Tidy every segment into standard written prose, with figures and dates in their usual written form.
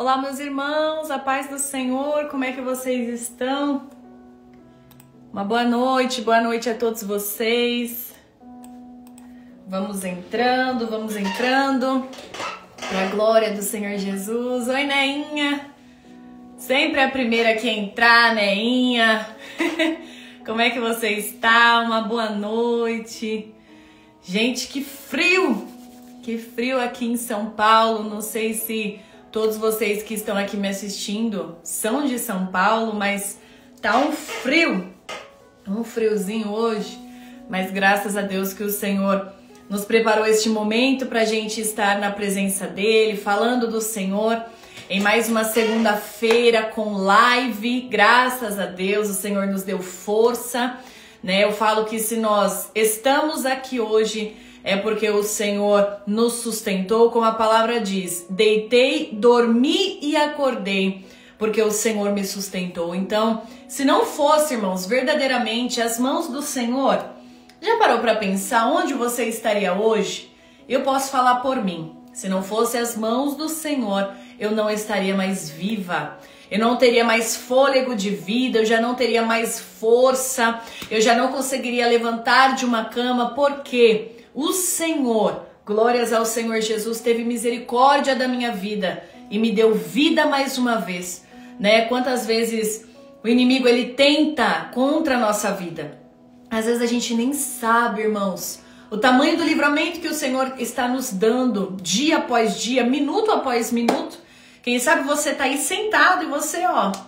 Olá, meus irmãos, a paz do Senhor, como é que vocês estão? Uma boa noite a todos vocês. Vamos entrando, para a glória do Senhor Jesus. Oi, Neinha, sempre a primeira que entrar, Neinha. Como é que você está? Uma boa noite. Gente, que frio aqui em São Paulo, não sei se todos vocês que estão aqui me assistindo são de São Paulo, mas tá um friozinho hoje, mas graças a Deus que o Senhor nos preparou este momento para a gente estar na presença dEle, falando do Senhor, em mais uma segunda-feira com live. Graças a Deus o Senhor nos deu força, né? Eu falo que se nós estamos aqui hoje é porque o Senhor nos sustentou, como a palavra diz, deitei, dormi e acordei, porque o Senhor me sustentou. Então, se não fosse, irmãos, verdadeiramente as mãos do Senhor, já parou para pensar onde você estaria hoje? Eu posso falar por mim, se não fosse as mãos do Senhor, eu não estaria mais viva. Eu não teria mais fôlego de vida, eu já não teria mais força, eu já não conseguiria levantar de uma cama, porque o Senhor, glórias ao Senhor Jesus, teve misericórdia da minha vida e me deu vida mais uma vez, né? Quantas vezes o inimigo ele tenta contra a nossa vida? Às vezes a gente nem sabe, irmãos, o tamanho do livramento que o Senhor está nos dando dia após dia, minuto após minuto. Quem sabe você tá aí sentado e você,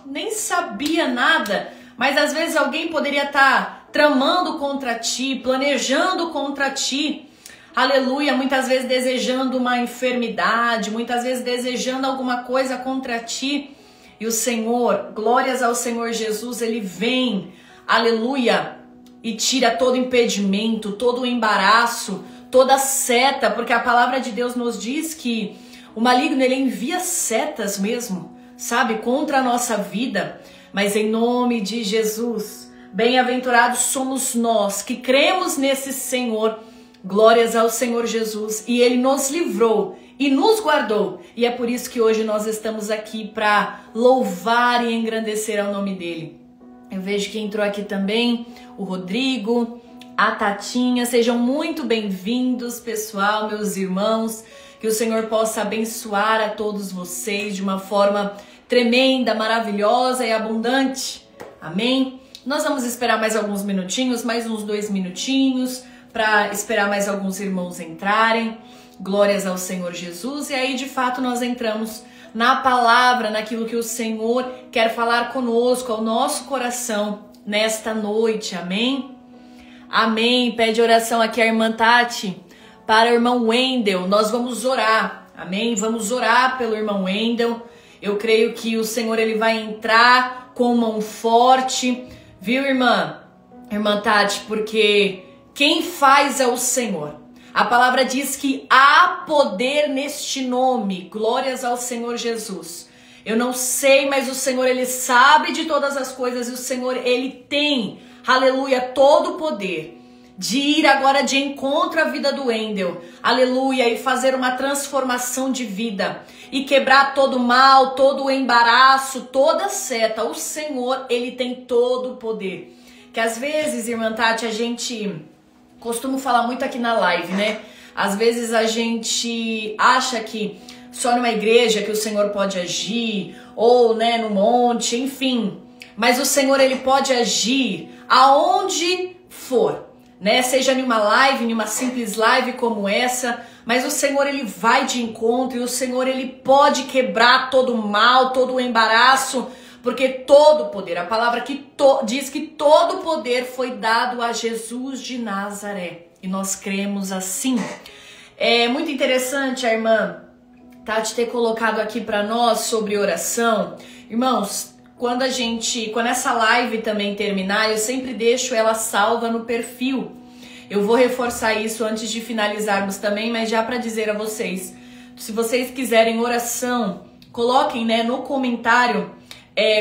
nem sabia nada, mas às vezes alguém poderia estar tramando contra ti, planejando contra ti, aleluia, muitas vezes desejando uma enfermidade, muitas vezes desejando alguma coisa contra ti, e o Senhor, glórias ao Senhor Jesus, Ele vem, aleluia, e tira todo impedimento, todo o embaraço, toda seta, porque a palavra de Deus nos diz que o maligno, ele envia setas mesmo, sabe, contra a nossa vida, mas em nome de Jesus, bem-aventurados somos nós que cremos nesse Senhor, glórias ao Senhor Jesus, e Ele nos livrou e nos guardou, e é por isso que hoje nós estamos aqui para louvar e engrandecer ao nome dEle. Eu vejo que entrou aqui também o Rodrigo, a Tatinha, sejam muito bem-vindos, pessoal, meus irmãos, que o Senhor possa abençoar a todos vocês de uma forma tremenda, maravilhosa e abundante, amém? Nós vamos esperar mais alguns minutinhos, mais uns 2 minutinhos, para esperar mais alguns irmãos entrarem. Glórias ao Senhor Jesus. E aí, de fato, nós entramos na palavra, naquilo que o Senhor quer falar conosco, ao nosso coração, nesta noite. Amém? Amém. Pede oração aqui a irmã Tati para o irmão Wendel. Nós vamos orar. Amém? Vamos orar pelo irmão Wendel. Eu creio que o Senhor ele vai entrar com mão forte. Viu, irmã? Irmã Tati, porque quem faz é o Senhor. A palavra diz que há poder neste nome. Glórias ao Senhor Jesus. Eu não sei, mas o Senhor, Ele sabe de todas as coisas. E o Senhor, Ele tem, aleluia, todo o poder de ir agora de encontro à vida do Wendel. Aleluia, e fazer uma transformação de vida. E quebrar todo o mal, todo o embaraço, toda seta. O Senhor, Ele tem todo o poder. Que às vezes, irmã Tati, a gente costuma falar muito aqui na live, né? Às vezes a gente acha que só numa igreja que o Senhor pode agir, ou, né, no monte, enfim. Mas o Senhor, Ele pode agir aonde for, né? Seja em uma live, em uma simples live como essa, mas o Senhor, Ele vai de encontro, e o Senhor, Ele pode quebrar todo o mal, todo o embaraço, porque todo o poder, a palavra que diz que todo o poder foi dado a Jesus de Nazaré, e nós cremos assim. É muito interessante a irmã Tati ter colocado aqui para nós sobre oração. Irmãos, quando essa live também terminar, eu sempre deixo ela salva no perfil. Eu vou reforçar isso antes de finalizarmos também, mas já para dizer a vocês, se vocês quiserem oração, coloquem, né, no comentário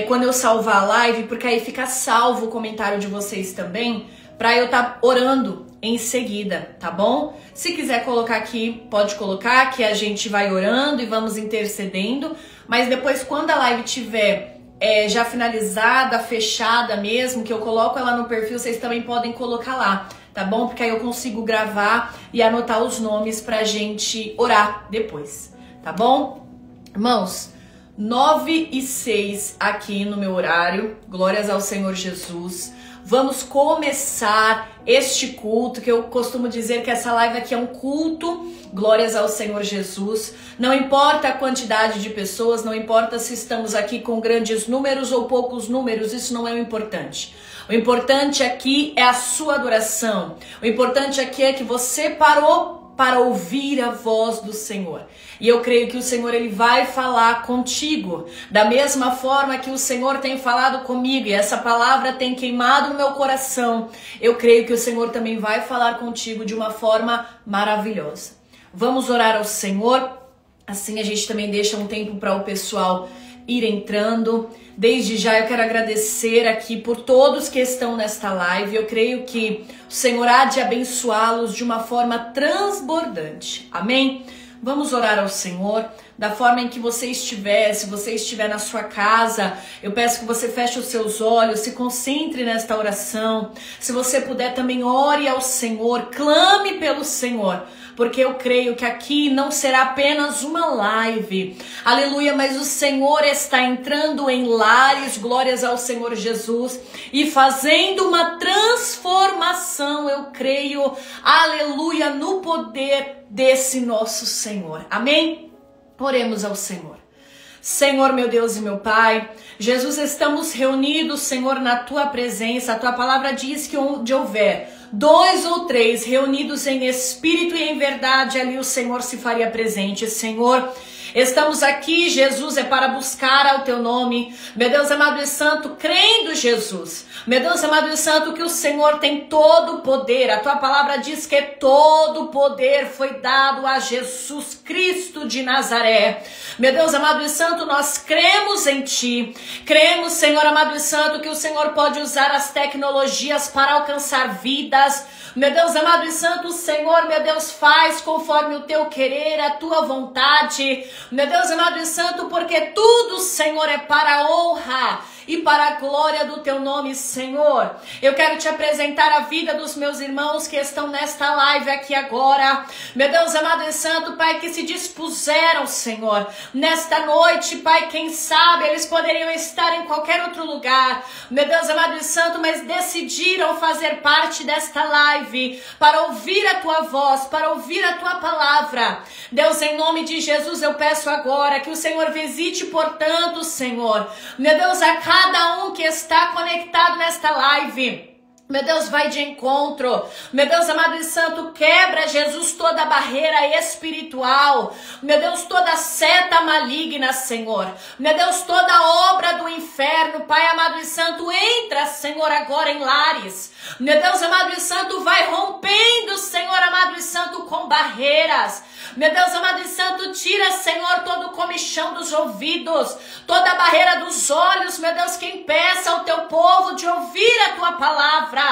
quando eu salvar a live, porque aí fica salvo o comentário de vocês também, para eu estar orando em seguida, tá bom? Se quiser colocar aqui, pode colocar, que a gente vai orando e vamos intercedendo, mas depois quando a live tiver já finalizada, fechada mesmo, que eu coloco ela no perfil, vocês também podem colocar lá, tá bom? Porque aí eu consigo gravar e anotar os nomes pra gente orar depois, tá bom? Irmãos, 9:06 aqui no meu horário, glórias ao Senhor Jesus. Vamos começar este culto, que eu costumo dizer que essa live aqui é um culto, glórias ao Senhor Jesus. Não importa a quantidade de pessoas, não importa se estamos aqui com grandes números ou poucos números, isso não é o importante. O importante aqui é a sua adoração. O importante aqui é que você parou para ouvir a voz do Senhor. E eu creio que o Senhor, ele vai falar contigo da mesma forma que o Senhor tem falado comigo, e essa palavra tem queimado no meu coração. Eu creio que o Senhor também vai falar contigo de uma forma maravilhosa. Vamos orar ao Senhor, assim a gente também deixa um tempo para o pessoal ir entrando. Desde já eu quero agradecer aqui por todos que estão nesta live. Eu creio que o Senhor há de abençoá-los de uma forma transbordante. Amém? Vamos orar ao Senhor da forma em que você estiver. Se você estiver na sua casa, eu peço que você feche os seus olhos, se concentre nesta oração. Se você puder também ore ao Senhor, clame pelo Senhor. Porque eu creio que aqui não será apenas uma live, aleluia, mas o Senhor está entrando em lares, glórias ao Senhor Jesus, e fazendo uma transformação, eu creio, aleluia, no poder desse nosso Senhor, amém? Oremos ao Senhor. Senhor, meu Deus e meu Pai, Jesus, estamos reunidos, Senhor, na Tua presença. A Tua palavra diz que onde houver 2 ou 3 reunidos em espírito e em verdade, ali o Senhor se faria presente. Senhor, estamos aqui, Jesus, é para buscar ao Teu nome, meu Deus amado e santo, crendo, Jesus, meu Deus amado e santo, que o Senhor tem todo o poder. A Tua palavra diz que todo o poder foi dado a Jesus Cristo de Nazaré. Meu Deus amado e santo, nós cremos em Ti, cremos, Senhor amado e santo, que o Senhor pode usar as tecnologias para alcançar vidas. Meu Deus amado e santo, Senhor, meu Deus, faz conforme o Teu querer, a Tua vontade, meu Deus amado e santo, porque tudo, Senhor, é para a honra e para a glória do Teu nome, Senhor. Eu quero Te apresentar a vida dos meus irmãos que estão nesta live aqui agora, meu Deus amado e santo, Pai, que se dispuseram, Senhor, nesta noite, Pai, quem sabe eles poderiam estar em qualquer outro lugar, meu Deus amado e santo, mas decidiram fazer parte desta live para ouvir a Tua voz, para ouvir a Tua palavra. Deus, em nome de Jesus, eu peço agora que o Senhor visite, portanto, Senhor, meu Deus, a cada um que está conectado nesta live. Meu Deus, vai de encontro. Meu Deus amado e santo, quebra, Jesus, toda barreira espiritual. Meu Deus, toda seta maligna, Senhor. Meu Deus, toda obra do inferno, Pai amado e santo, entra, Senhor, agora em lares. Meu Deus amado e santo, vai rompendo, Senhor amado e santo, com barreiras. Meu Deus amado e santo, tira, Senhor, todo o comichão dos ouvidos, toda a barreira dos olhos, meu Deus, que impeça ao Teu povo de ouvir a Tua palavra.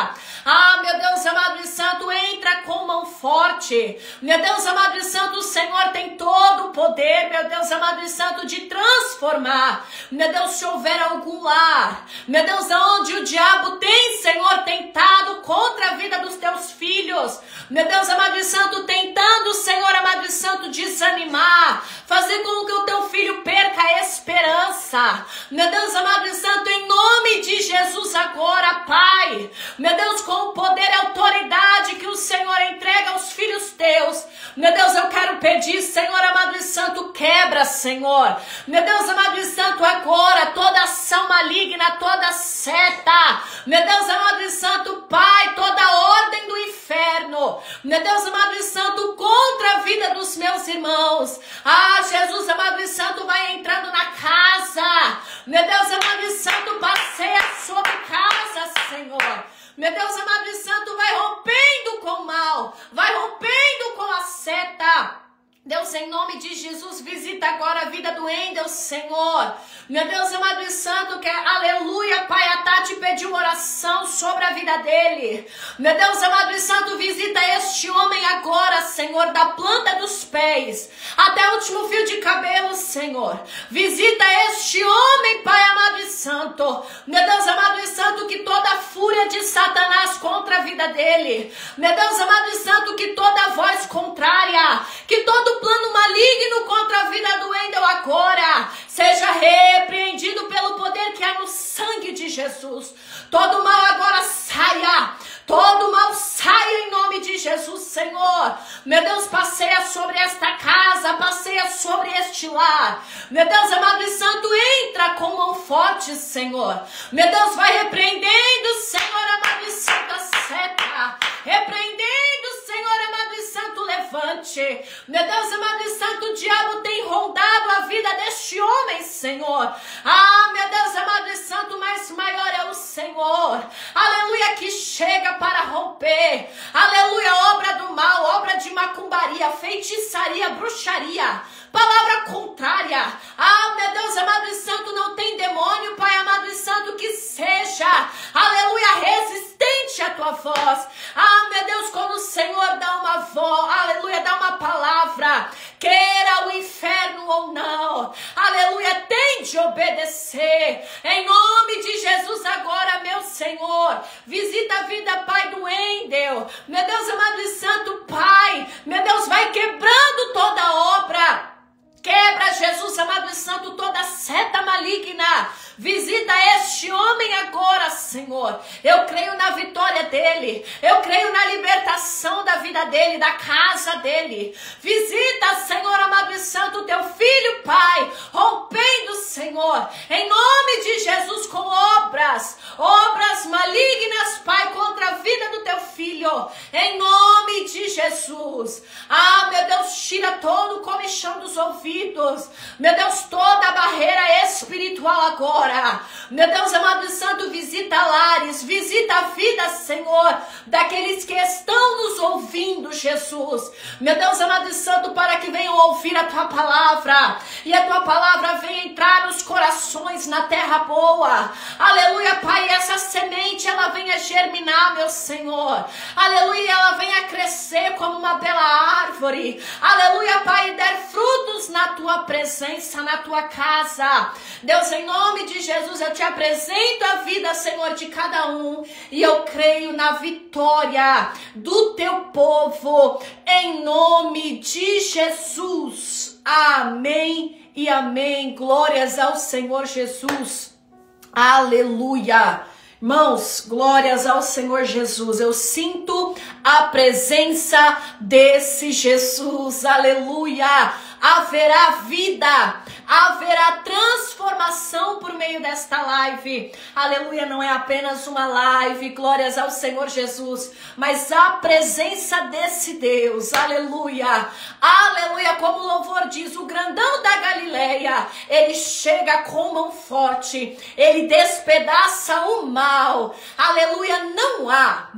Ah, meu Deus amado e santo, entra com mão forte. Meu Deus amado e santo, o Senhor tem todo o poder, meu Deus amado e santo, de transformar. Meu Deus, se houver algum lar, meu Deus, aonde o diabo tem, Senhor, tentado contra a vida dos Teus filhos, meu Deus amado e santo, tentando, Senhor amado e santo, desanimar, fazer com que o Teu filho perca a esperança. Meu Deus amado e santo, em nome de Jesus agora, Pai, meu Deus, com o poder e autoridade que o Senhor entrega aos filhos Teus, meu Deus, eu quero pedir, Senhor amado e santo, quebra, Senhor, meu Deus amado e santo, agora, toda ação maligna, toda seta, meu Deus amado e santo, Pai, toda ordem do inferno, meu Deus amado e santo, contra a vida dos meus irmãos. Ah, Jesus amado e santo, vai entrando na casa, meu Deus amado e santo, passeia sobre casa, Senhor. Meu Deus amado e santo, vai rompendo com o mal, vai rompendo com a seta. Deus, em nome de Jesus, visita agora a vida do Endel, Senhor. Meu Deus amado e santo, que aleluia, Pai, a Tati pediu uma oração sobre a vida dele. Meu Deus amado e santo, visita este homem agora, Senhor, da planta dos pés até o último fio de cabelo, Senhor. Visita este homem, Pai amado e santo. Meu Deus amado e santo, que toda a fúria de Satanás contra a vida dele, meu Deus amado e santo, que toda voz contrária, que todo plano maligno contra a vida do Wendel agora seja repreendido pelo poder que há no sangue de Jesus. Todo mal agora saia. Todo mal saia em nome de Jesus, Senhor. Meu Deus, passeia sobre esta casa, passeia sobre este lar. Meu Deus amado e santo, entra com mão forte, Senhor. Meu Deus, vai repreendendo, Senhor amado e santo, a seta. Repreendendo, Senhor amado e santo, levante. Meu Deus amado e santo, o diabo tem rondado a vida deste homem, Senhor. Ah, meu Deus amado e santo, mas maior é o Senhor. Aleluia, que chega para romper. Aleluia, obra do mal, obra de macumbaria, feitiçaria, bruxaria, palavra contrária. Ah, meu Deus amado e santo, não tem demônio, Pai amado e santo, que seja, aleluia, resistente à tua voz. Ah, meu Deus, quando o Senhor dá uma voz, aleluia, dá uma palavra, queira o inferno ou não, aleluia, tem de obedecer. Em nome de Jesus agora, meu Senhor, visita a vida, Pai, do Wendel. Meu Deus amado e santo, Pai, meu Deus, vai quebrando toda obra. Quebra, Jesus amado e santo, toda seta maligna. Visita este homem agora, Senhor. Eu creio na vitória dele. Eu creio na libertação da vida dele, da casa dele. Visita, Senhor amado e santo, teu filho, Pai, rompendo, Senhor, em nome de Jesus, com obras malignas, Pai, contra a vida do teu filho, em nome de Jesus. Ah, meu Deus, tira todo o comichão dos ouvidos. Meu Deus, toda a barreira espiritual agora. Meu Deus amado e santo, visita lares, visita a vida, Senhor, daqueles que estão nos ouvindo, Jesus. Meu Deus amado e santo, para que venham ouvir a tua palavra, e a tua palavra venha entrar nos corações, na terra boa. Aleluia, Pai, essa semente, ela venha germinar, meu Senhor. Aleluia, ela venha crescer como uma bela árvore. Aleluia, Pai, e dar frutos na tua presença, na tua casa. Deus, em nome de Jesus, eu te apresento a vida, Senhor, de cada um, e eu creio na vitória do teu povo, em nome de Jesus. Amém e amém. Glórias ao Senhor Jesus. Aleluia. Irmãos, glórias ao Senhor Jesus. Eu sinto a presença desse Jesus. Aleluia. Haverá vida, haverá transformação por meio desta live. Aleluia, não é apenas uma live, glórias ao Senhor Jesus, mas a presença desse Deus. Aleluia, aleluia, como o louvor diz, o grandão da Galileia, ele chega com mão forte, ele despedaça o mal. Aleluia, não há,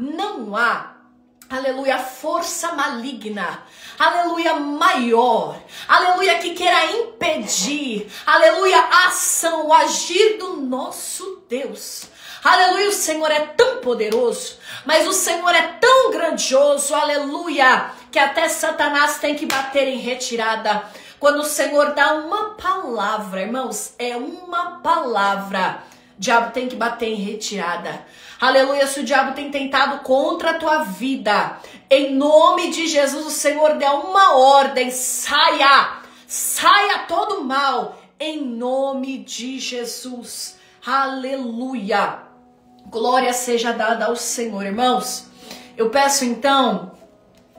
aleluia, força maligna, aleluia, maior, aleluia, que queira impedir, aleluia, a ação, o agir do nosso Deus. Aleluia, o Senhor é tão poderoso, mas o Senhor é tão grandioso, aleluia, que até Satanás tem que bater em retirada. Quando o Senhor dá uma palavra, irmãos, é uma palavra, o diabo tem que bater em retirada. Aleluia, se o diabo tem tentado contra a tua vida, em nome de Jesus, o Senhor dá uma ordem, saia todo mal, em nome de Jesus. Aleluia, glória seja dada ao Senhor. Irmãos, eu peço então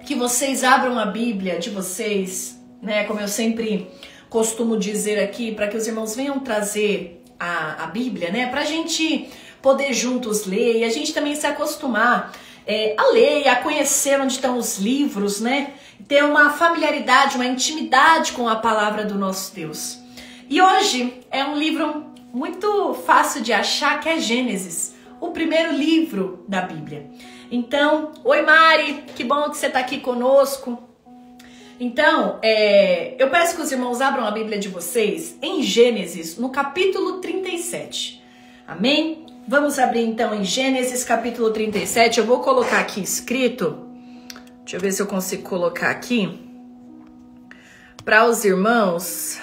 que vocês abram a Bíblia de vocês, né, como eu sempre costumo dizer aqui, para que os irmãos venham trazer a Bíblia, né, pra gente poder juntos ler e a gente também se acostumar a ler, a conhecer onde estão os livros, né? Ter uma familiaridade, uma intimidade com a palavra do nosso Deus. E hoje é um livro muito fácil de achar, que é Gênesis, o primeiro livro da Bíblia. Então, oi Mari, que bom que você está aqui conosco. Então, eu peço que os irmãos abram a Bíblia de vocês em Gênesis, no capítulo 37. Amém? Vamos abrir então em Gênesis, capítulo 37. Eu vou colocar aqui escrito. Deixa eu ver se eu consigo colocar aqui. Para os irmãos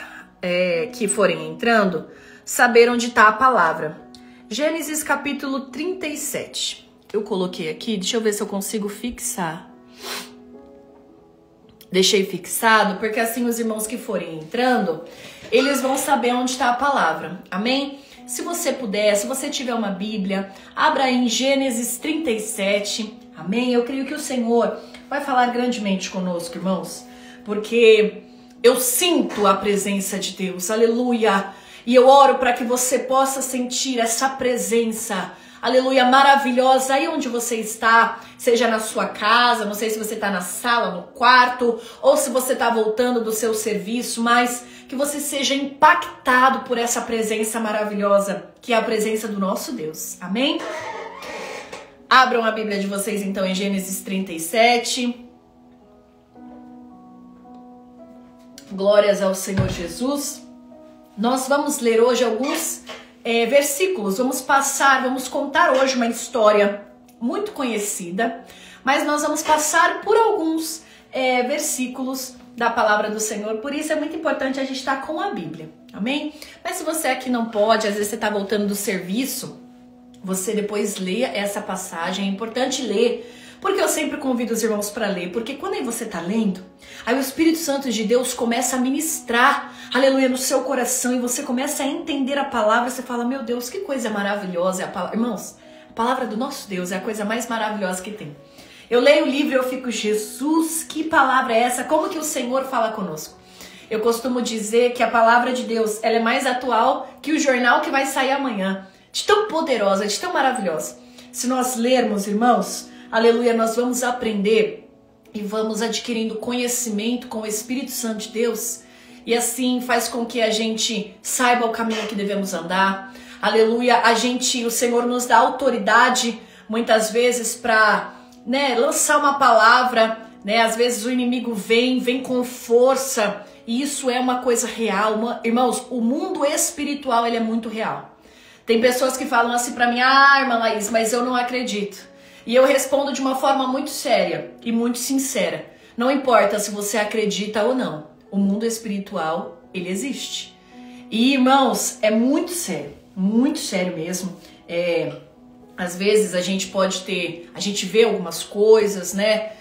que forem entrando, saber onde está a palavra. Gênesis, capítulo 37. Eu coloquei aqui, deixa eu ver se eu consigo fixar. Deixei fixado, porque assim os irmãos que forem entrando, eles vão saber onde está a palavra. Amém? Se você puder, se você tiver uma Bíblia, abra em Gênesis 37. Amém? Eu creio que o Senhor vai falar grandemente conosco, irmãos, porque eu sinto a presença de Deus. Aleluia! E eu oro para que você possa sentir essa presença, aleluia, maravilhosa, aí onde você está, seja na sua casa, não sei se você está na sala, no quarto, ou se você está voltando do seu serviço, mas que você seja impactado por essa presença maravilhosa, que é a presença do nosso Deus. Amém? Abram a Bíblia de vocês então em Gênesis 37. Glórias ao Senhor Jesus. Nós vamos ler hoje alguns versículos, vamos contar hoje uma história muito conhecida, mas nós vamos passar por alguns versículos da palavra do Senhor, por isso é muito importante a gente estar com a Bíblia, amém? Mas se você aqui não pode, às vezes você está voltando do serviço, você depois lê essa passagem, é importante ler, porque eu sempre convido os irmãos para ler, porque quando aí você está lendo, aí o Espírito Santo de Deus começa a ministrar, aleluia, no seu coração, e você começa a entender a palavra, você fala, meu Deus, que coisa maravilhosa é a palavra. Irmãos, a palavra do nosso Deus é a coisa mais maravilhosa que tem. Eu leio o livro e eu fico, Jesus, que palavra é essa? Como que o Senhor fala conosco? Eu costumo dizer que a palavra de Deus, ela é mais atual que o jornal que vai sair amanhã. De tão poderosa, de tão maravilhosa. Se nós lermos, irmãos, aleluia, nós vamos aprender e vamos adquirindo conhecimento com o Espírito Santo de Deus. E assim faz com que a gente saiba o caminho que devemos andar. Aleluia, o Senhor nos dá autoridade, muitas vezes, para lançar uma palavra. Às vezes o inimigo vem com força. E isso é uma coisa real. Irmãos, o mundo espiritual, ele é muito real. Tem pessoas que falam assim para mim, irmã Laís, mas eu não acredito. E eu respondo de uma forma muito séria e muito sincera. Não importa se você acredita ou não. O mundo espiritual, ele existe. E, irmãos, é muito sério mesmo. Às vezes a gente a gente vê algumas coisas, né?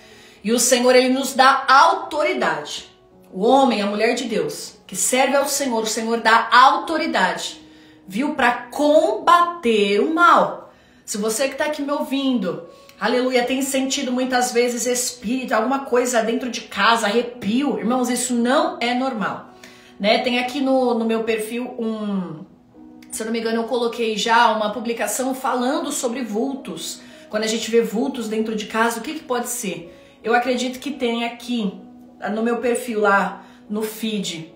E o Senhor, ele nos dá autoridade. O homem, a mulher de Deus, que serve ao Senhor, o Senhor dá autoridade, viu? Para combater o mal. Se você que está aqui me ouvindo, aleluia, tem sentido muitas vezes espírito, alguma coisa dentro de casa, arrepio, irmãos, isso não é normal, né? Tem aqui no meu perfil se eu não me engano, eu coloquei já uma publicação falando sobre vultos. Quando a gente vê vultos dentro de casa, o que pode ser? Eu acredito que tem aqui no meu perfil lá no feed,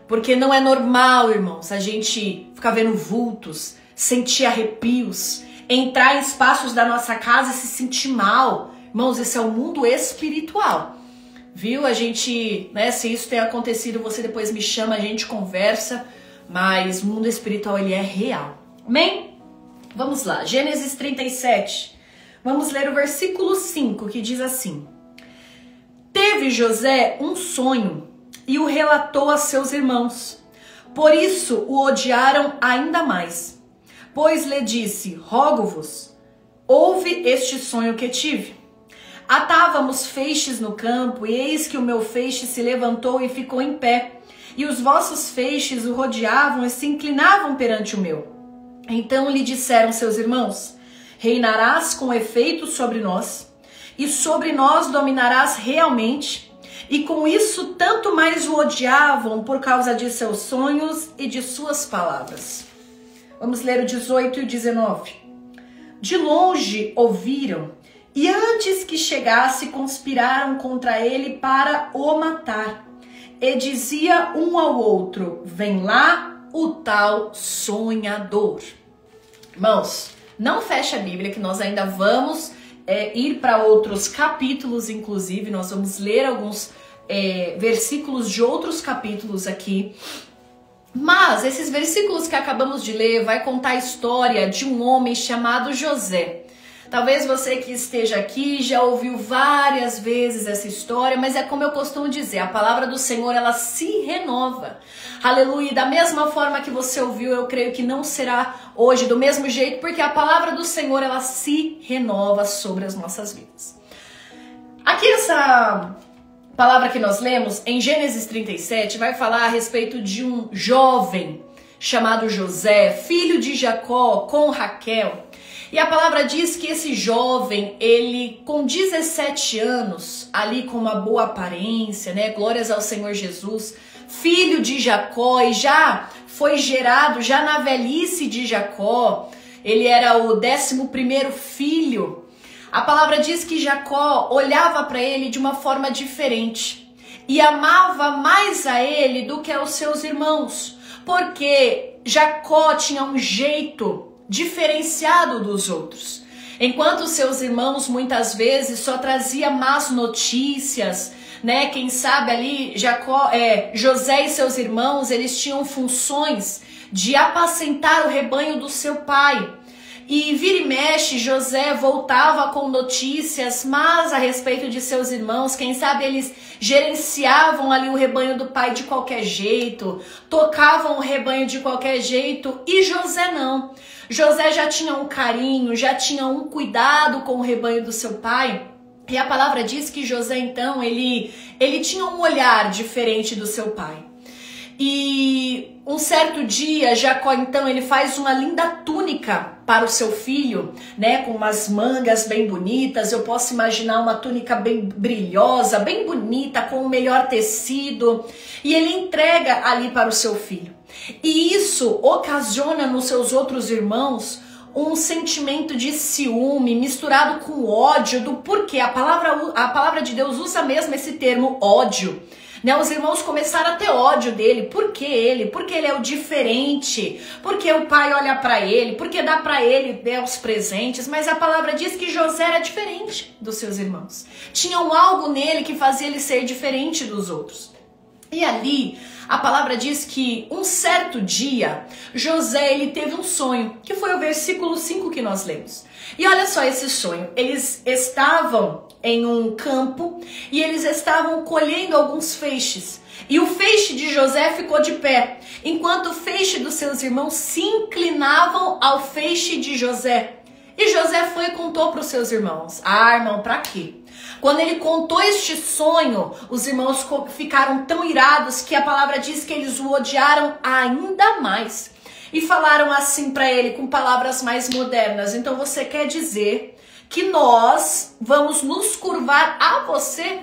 porque não é normal, irmãos, a gente ficar vendo vultos, sentir arrepios, entrar em espaços da nossa casa e se sentir mal. Irmãos, isso é o mundo espiritual, viu? A gente, se isso tem acontecido, você depois me chama, a gente conversa, mas o mundo espiritual, ele é real. Amém? Vamos lá, Gênesis 37. Vamos ler o versículo 5, que diz assim: Teve José um sonho e o relatou a seus irmãos. Por isso o odiaram ainda mais. Pois lhe disse, rogo-vos, ouve este sonho que tive. Atávamos feixes no campo, e eis que o meu feixe se levantou e ficou em pé, e os vossos feixes o rodeavam e se inclinavam perante o meu. Então lhe disseram seus irmãos, reinarás com efeito sobre nós, e sobre nós dominarás realmente. E com isso tanto mais o odiavam por causa de seus sonhos e de suas palavras. Vamos ler o 18 e o 19. De longe ouviram, e antes que chegasse conspiraram contra ele para o matar. E dizia um ao outro, vem lá o tal sonhador. Irmãos, não feche a Bíblia que nós ainda vamos ir para outros capítulos, inclusive nós vamos ler alguns versículos de outros capítulos aqui. Mas esses versículos que acabamos de ler vai contar a história de um homem chamado José. Talvez você que esteja aqui já ouviu várias vezes essa história, mas é como eu costumo dizer, a palavra do Senhor, ela se renova. Aleluia, e da mesma forma que você ouviu, eu creio que não será hoje do mesmo jeito, porque a palavra do Senhor, ela se renova sobre as nossas vidas. Aqui essa palavra que nós lemos, em Gênesis 37, vai falar a respeito de um jovem chamado José, filho de Jacó com Raquel. E a palavra diz que esse jovem, ele com 17 anos, ali com uma boa aparência, né? Glórias ao Senhor Jesus, filho de Jacó, e já foi gerado, já na velhice de Jacó, ele era o 11º filho. A palavra diz que Jacó olhava para ele de uma forma diferente e amava mais a ele do que aos seus irmãos, porque Jacó tinha um jeito diferenciado dos outros. Enquanto seus irmãos muitas vezes só trazia más notícias, né? Quem sabe ali José e seus irmãos, eles tinham funções de apacentar o rebanho do seu pai. E vira e mexe, José voltava com notícias más a respeito de seus irmãos. Quem sabe eles gerenciavam ali o rebanho do pai de qualquer jeito, tocavam o rebanho de qualquer jeito, e José não. José já tinha um carinho, já tinha um cuidado com o rebanho do seu pai. E a palavra diz que José, então, ele tinha um olhar diferente do seu pai. E um certo dia, Jacó, então, ele faz uma linda túnica para o seu filho, né, com umas mangas bem bonitas. Eu posso imaginar uma túnica bem brilhosa, bem bonita, com o melhor tecido. E ele entrega ali para o seu filho. E isso ocasiona nos seus outros irmãos um sentimento de ciúme misturado com ódio do porquê. A palavra de Deus usa mesmo esse termo ódio. Né, os irmãos começaram a ter ódio dele. Por que ele? Porque ele é o diferente. Porque o pai olha para ele. Porque dá para ele, né, os presentes. Mas a palavra diz que José era diferente dos seus irmãos. Tinha algo nele que fazia ele ser diferente dos outros. E ali, a palavra diz que um certo dia, José, ele teve um sonho, que foi o versículo 5 que nós lemos. E olha só esse sonho. Eles estavam em um campo e eles estavam colhendo alguns feixes. E o feixe de José ficou de pé, enquanto o feixe dos seus irmãos se inclinavam ao feixe de José. E José foi e contou para os seus irmãos. Ah, irmão, para quê? Quando ele contou este sonho, os irmãos ficaram tão irados que a palavra diz que eles o odiaram ainda mais. E falaram assim para ele com palavras mais modernas. Então você quer dizer que nós vamos nos curvar a você?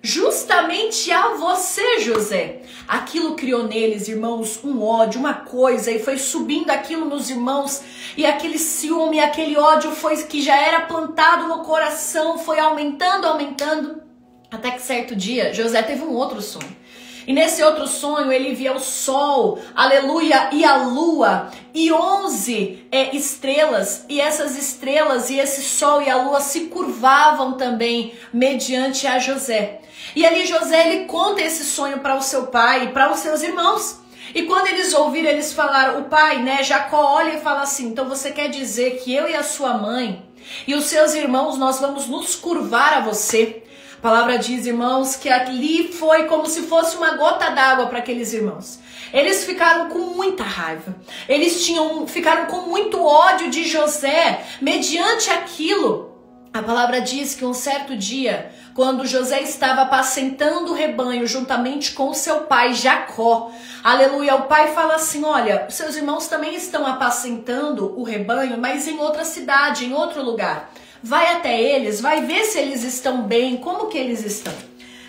Justamente a você, José. Aquilo criou neles, irmãos, um ódio, uma coisa, e foi subindo aquilo nos irmãos, e aquele ciúme, aquele ódio foi que já era plantado no coração, foi aumentando, até que certo dia, José teve um outro sonho. E nesse outro sonho ele via o sol, aleluia, e a lua, e 11 estrelas, e essas estrelas e esse sol e a lua se curvavam também mediante a José. E ali José, ele conta esse sonho para o seu pai e para os seus irmãos. E quando eles ouviram, eles falaram, o pai, né, Jacó olha e fala assim, então você quer dizer que eu e a sua mãe e os seus irmãos, nós vamos nos curvar a você? A palavra diz, irmãos, que ali foi como se fosse uma gota d'água para aqueles irmãos. Eles ficaram com muita raiva. Eles ficaram com muito ódio de José mediante aquilo. A palavra diz que um certo dia, quando José estava apacentando o rebanho juntamente com o seu pai Jacó, aleluia, o pai fala assim, olha, seus irmãos também estão apacentando o rebanho, mas em outra cidade, em outro lugar. Vai até eles, vai ver se eles estão bem, como que eles estão.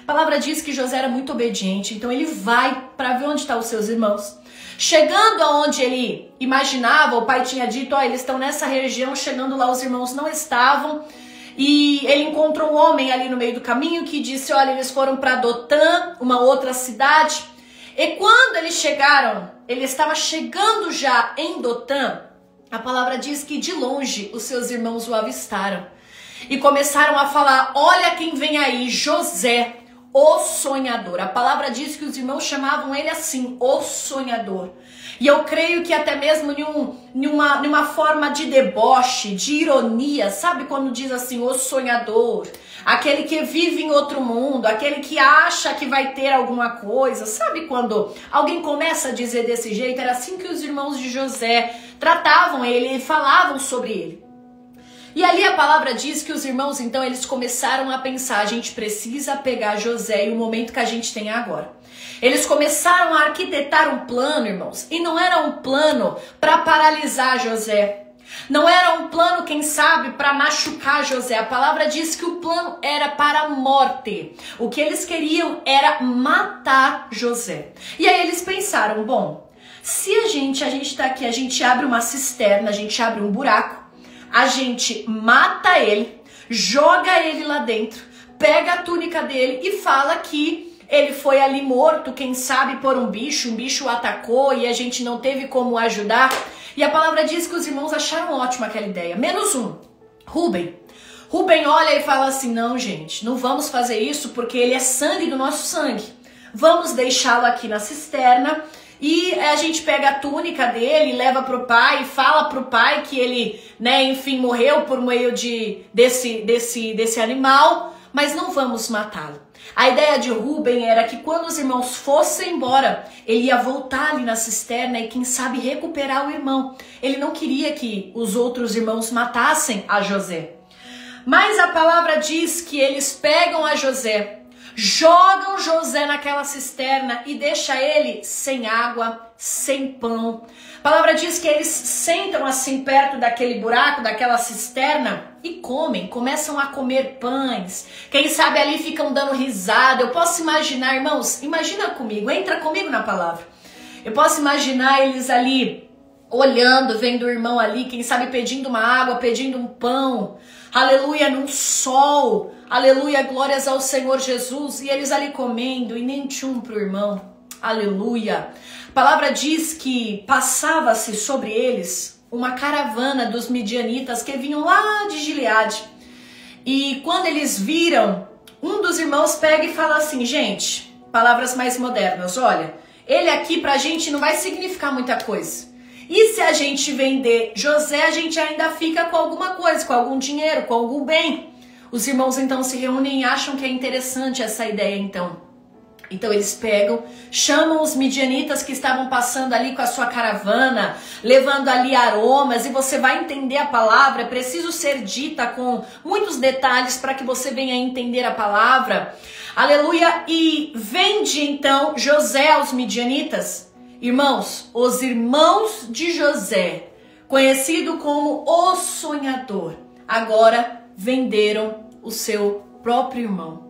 A palavra diz que José era muito obediente, então ele vai para ver onde estão os seus irmãos. Chegando aonde ele imaginava, o pai tinha dito, ó, eles estão nessa região, chegando lá os irmãos não estavam. E ele encontrou um homem ali no meio do caminho que disse, olha, eles foram para Dotã, uma outra cidade. E quando eles chegaram, ele estava chegando já em Dotã, a palavra diz que de longe os seus irmãos o avistaram. E começaram a falar, olha quem vem aí, José, o sonhador. A palavra diz que os irmãos chamavam ele assim, o sonhador. E eu creio que até mesmo numa forma de deboche, de ironia, sabe quando diz assim, o sonhador, aquele que vive em outro mundo, aquele que acha que vai ter alguma coisa, sabe quando alguém começa a dizer desse jeito? Era assim que os irmãos de José tratavam ele e falavam sobre ele. E ali a palavra diz que os irmãos, então, eles começaram a pensar, a gente precisa pegar José e o momento que a gente tem agora. Eles começaram a arquitetar um plano, irmãos, e não era um plano para paralisar José. Não era um plano, quem sabe, para machucar José. A palavra diz que o plano era para a morte. O que eles queriam era matar José. E aí eles pensaram, bom, se a gente tá aqui, a gente abre uma cisterna, a gente abre um buraco, a gente mata ele, joga ele lá dentro, pega a túnica dele e fala que ele foi ali morto, quem sabe por um bicho o atacou e a gente não teve como ajudar. E a palavra diz que os irmãos acharam ótima aquela ideia, menos um, Rubem. Rubem olha e fala assim, não gente, não vamos fazer isso porque ele é sangue do nosso sangue. Vamos deixá-lo aqui na cisterna e a gente pega a túnica dele, leva pro pai e fala pro pai que ele, né, enfim, morreu por meio desse animal, mas não vamos matá-lo. A ideia de Rubem era que quando os irmãos fossem embora, ele ia voltar ali na cisterna e quem sabe recuperar o irmão. Ele não queria que os outros irmãos matassem a José. Mas a palavra diz que eles pegam a José, jogam José naquela cisterna e deixa ele sem água, sem pão. A palavra diz que eles sentam assim perto daquele buraco, daquela cisterna e começam a comer pães. Quem sabe ali ficam dando risada. Eu posso imaginar, irmãos, imagina comigo, entra comigo na palavra. Eu posso imaginar eles ali olhando, vendo o irmão ali, quem sabe pedindo uma água, pedindo um pão. Aleluia, num sol. Aleluia, glórias ao Senhor Jesus. E eles ali comendo e nem tchum pro irmão. Aleluia. A palavra diz que passava-se sobre eles uma caravana dos midianitas que vinham lá de Gileade. E quando eles viram, um dos irmãos pega e fala assim, gente, palavras mais modernas, olha, ele aqui pra gente não vai significar muita coisa. E se a gente vender José, a gente ainda fica com alguma coisa, com algum dinheiro, com algum bem. Os irmãos então se reúnem e acham que é interessante essa ideia então. Então eles pegam, chamam os midianitas que estavam passando ali com a sua caravana, levando ali aromas, e você vai entender a palavra, é preciso ser dita com muitos detalhes para que você venha entender a palavra. Aleluia, e vende então José aos midianitas. Irmãos, os irmãos de José, conhecido como o sonhador, agora venderam o seu próprio irmão.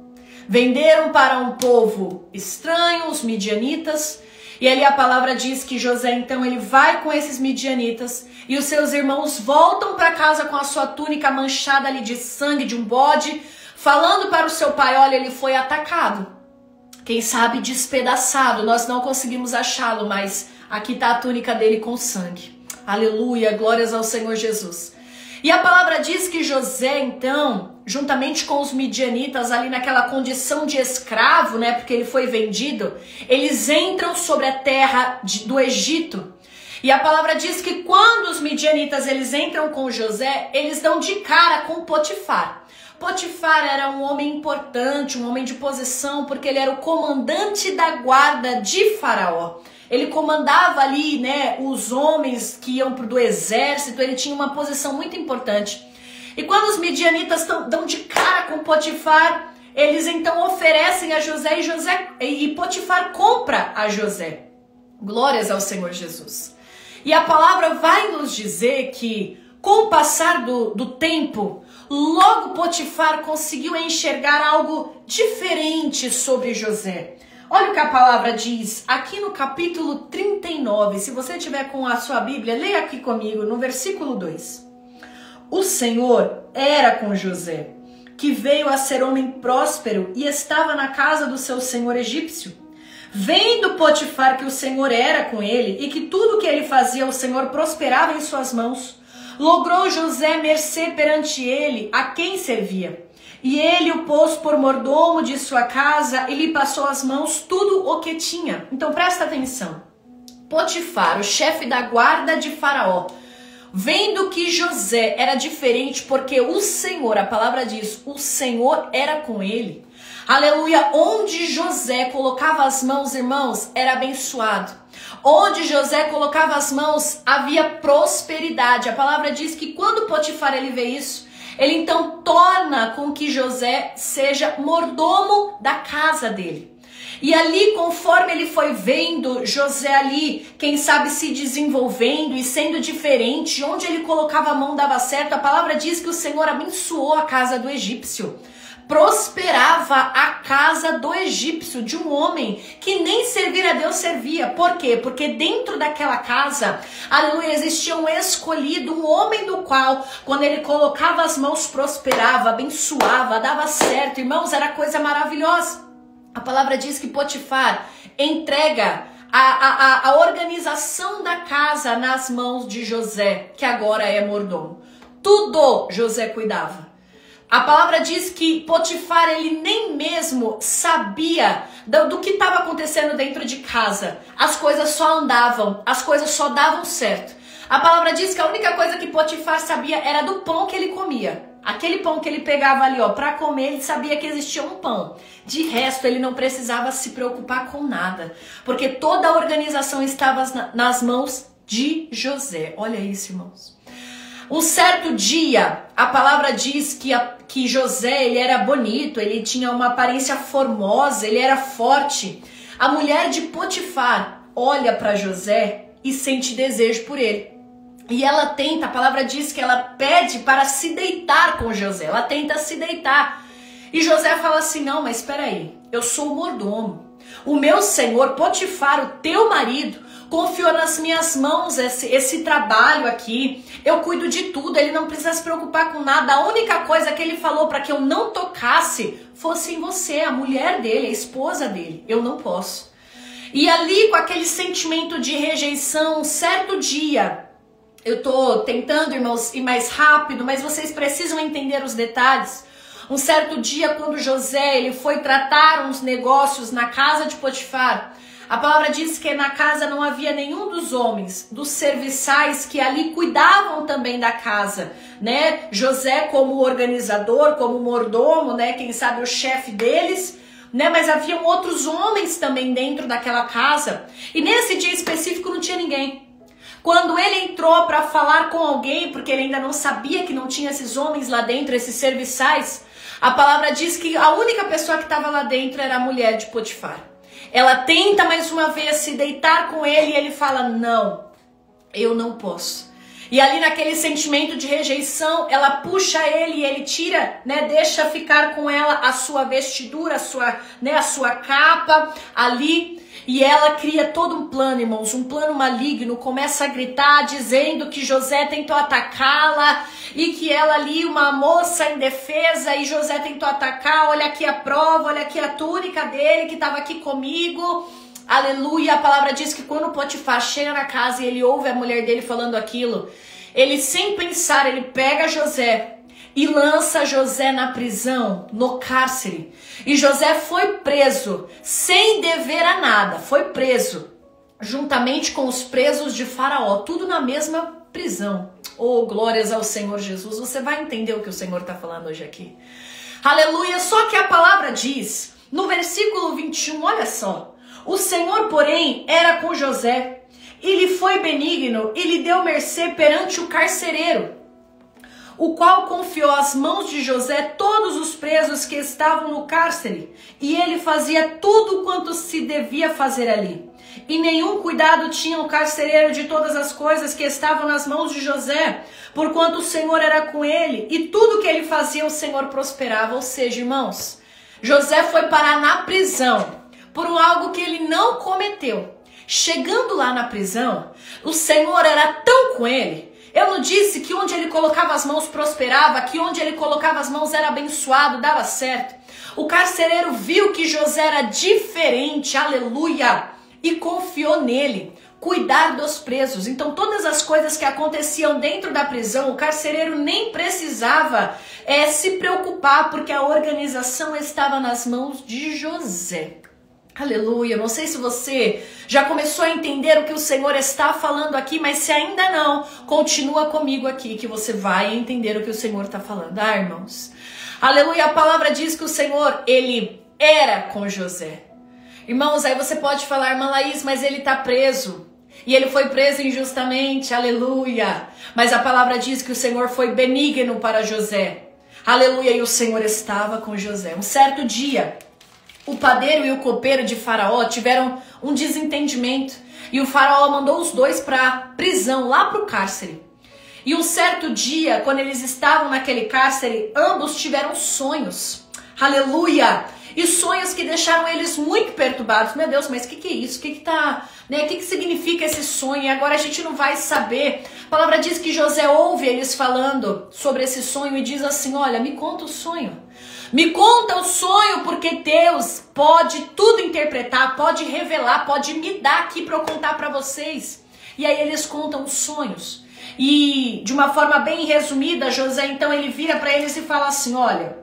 Venderam para um povo estranho, os midianitas, e ali a palavra diz que José então ele vai com esses midianitas e os seus irmãos voltam para casa com a sua túnica manchada ali de sangue de um bode, falando para o seu pai, olha, ele foi atacado, quem sabe despedaçado, nós não conseguimos achá-lo, mas aqui está a túnica dele com sangue. Aleluia, glórias ao Senhor Jesus. E a palavra diz que José, então, juntamente com os midianitas ali naquela condição de escravo, né, porque ele foi vendido, eles entram sobre a terra do Egito. E a palavra diz que quando os midianitas eles entram com José, eles dão de cara com Potifar. Potifar era um homem importante, um homem de posição, porque ele era o comandante da guarda de Faraó. Ele comandava ali, né, os homens que iam do exército, ele tinha uma posição muito importante. E quando os midianitas dão de cara com Potifar, eles então oferecem a José e Potifar compra a José. Glórias ao Senhor Jesus. E a palavra vai nos dizer que com o passar do tempo, logo Potifar conseguiu enxergar algo diferente sobre José. Olha o que a palavra diz aqui no capítulo 39. Se você tiver com a sua Bíblia, leia aqui comigo no versículo 2. O Senhor era com José, que veio a ser homem próspero e estava na casa do seu senhor egípcio. Vendo Potifar que o Senhor era com ele e que tudo que ele fazia o Senhor prosperava em suas mãos, logrou José mercê perante ele a quem servia. E ele o pôs por mordomo de sua casa e lhe passou às mãos tudo o que tinha. Então presta atenção. Potifar, o chefe da guarda de Faraó, vendo que José era diferente, porque o Senhor, a palavra diz, o Senhor era com ele. Aleluia, onde José colocava as mãos, irmãos, era abençoado. Onde José colocava as mãos, havia prosperidade. A palavra diz que quando Potifar ele vê isso, ele então torna com que José seja mordomo da casa dele. E ali, conforme ele foi vendo José ali, quem sabe se desenvolvendo e sendo diferente, onde ele colocava a mão dava certo, a palavra diz que o Senhor abençoou a casa do egípcio. Prosperava a casa do egípcio, de um homem que nem servir a Deus servia. Por quê? Porque dentro daquela casa, aleluia, existia um escolhido, um homem do qual, quando ele colocava as mãos, prosperava, abençoava, dava certo. Irmãos, era coisa maravilhosa. A palavra diz que Potifar entrega a organização da casa nas mãos de José, que agora é mordomo. Tudo José cuidava. A palavra diz que Potifar, ele nem mesmo sabia do que estava acontecendo dentro de casa. As coisas só andavam, as coisas só davam certo. A palavra diz que a única coisa que Potifar sabia era do pão que ele comia. Aquele pão que ele pegava ali, ó, para comer, ele sabia que existia um pão. De resto, ele não precisava se preocupar com nada, porque toda a organização estava nas mãos de José. Olha isso, irmãos. Um certo dia, a palavra diz que José, ele era bonito, ele tinha uma aparência formosa, ele era forte. A mulher de Potifar olha para José e sente desejo por ele. E ela tenta, a palavra diz que ela pede para se deitar com José. Ela tenta se deitar. E José fala assim, não, mas espera aí, eu sou o mordomo. O meu senhor Potifar, o teu marido, confiou nas minhas mãos esse trabalho aqui. Eu cuido de tudo, ele não precisa se preocupar com nada. A única coisa que ele falou para que eu não tocasse fosse em você, a mulher dele, a esposa dele. Eu não posso. E ali, com aquele sentimento de rejeição, um certo dia... Eu tô tentando, irmãos, ir mais rápido, mas vocês precisam entender os detalhes. Um certo dia, quando José ele foi tratar uns negócios na casa de Potifar, a palavra diz que na casa não havia nenhum dos homens, dos serviçais que ali cuidavam também da casa, né? José como organizador, como mordomo, né? Quem sabe o chefe deles, né? Mas haviam outros homens também dentro daquela casa. E nesse dia específico não tinha ninguém. Quando ele entrou para falar com alguém, porque ele ainda não sabia que não tinha esses homens lá dentro, esses serviçais, a palavra diz que a única pessoa que estava lá dentro era a mulher de Potifar. Ela tenta mais uma vez se deitar com ele e ele fala, não, eu não posso. E ali naquele sentimento de rejeição, ela puxa ele e ele tira, né, deixa ficar com ela a sua vestidura, a sua capa ali. E ela cria todo um plano, irmãos, um plano maligno, começa a gritar dizendo que José tentou atacá-la e que ela ali, uma moça indefesa, e José tentou atacar, olha aqui a prova, olha aqui a túnica dele que estava aqui comigo. Aleluia, a palavra diz que quando Potifar chega na casa e ele ouve a mulher dele falando aquilo, ele sem pensar, ele pega José e lança José na prisão, no cárcere. E José foi preso, sem dever a nada, foi preso, juntamente com os presos de Faraó, tudo na mesma prisão. Oh, glórias ao Senhor Jesus, você vai entender o que o Senhor está falando hoje aqui. Aleluia, só que a palavra diz, no versículo 21, olha só, o Senhor, porém, era com José, e lhe foi benigno, e lhe deu mercê perante o carcereiro, o qual confiou às mãos de José todos os presos que estavam no cárcere, e ele fazia tudo quanto se devia fazer ali. E nenhum cuidado tinha o carcereiro de todas as coisas que estavam nas mãos de José, porquanto o Senhor era com ele, e tudo que ele fazia o Senhor prosperava. Ou seja, irmãos, José foi parar na prisão por algo que ele não cometeu. Chegando lá na prisão, o Senhor era tão com ele. Eu não disse que onde ele colocava as mãos prosperava, que onde ele colocava as mãos era abençoado, dava certo. O carcereiro viu que José era diferente, aleluia, e confiou nele. cuidar dos presos. Então todas as coisas que aconteciam dentro da prisão, o carcereiro nem precisava se preocupar, porque a organização estava nas mãos de José. Aleluia, não sei se você já começou a entender o que o Senhor está falando aqui, mas se ainda não, continua comigo aqui que você vai entender o que o Senhor está falando. Irmãos, aleluia, a palavra diz que o Senhor, ele era com José. Irmãos, aí você pode falar, irmã Laís, mas ele está preso. E ele foi preso injustamente, aleluia. Mas a palavra diz que o Senhor foi benigno para José. Aleluia, e o Senhor estava com José. Um certo dia, o padeiro e o copeiro de Faraó tiveram um desentendimento. E o Faraó mandou os dois para a prisão, lá para o cárcere. E um certo dia, quando eles estavam naquele cárcere, ambos tiveram sonhos. Aleluia! E sonhos que deixaram eles muito perturbados. Meu Deus, mas o que é isso? O que significa esse sonho? E agora a gente não vai saber. A palavra diz que José ouve eles falando sobre esse sonho e diz assim, olha, me conta o sonho. Me conta o sonho, porque Deus pode tudo interpretar, pode revelar, pode me dar aqui para eu contar para vocês. E aí eles contam os sonhos. E de uma forma bem resumida, José então ele vira para eles e fala assim, olha,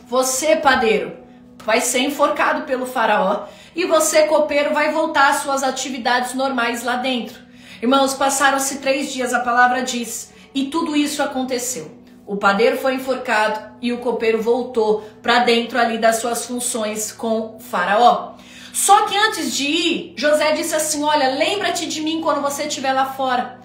você padeiro vai ser enforcado pelo faraó e você copeiro vai voltar às suas atividades normais lá dentro. Irmãos, passaram-se 3 dias, a palavra diz, e tudo isso aconteceu. O padeiro foi enforcado e o copeiro voltou para dentro ali das suas funções com o faraó. Só que antes de ir, José disse assim, olha, lembra-te de mim quando você estiver lá fora.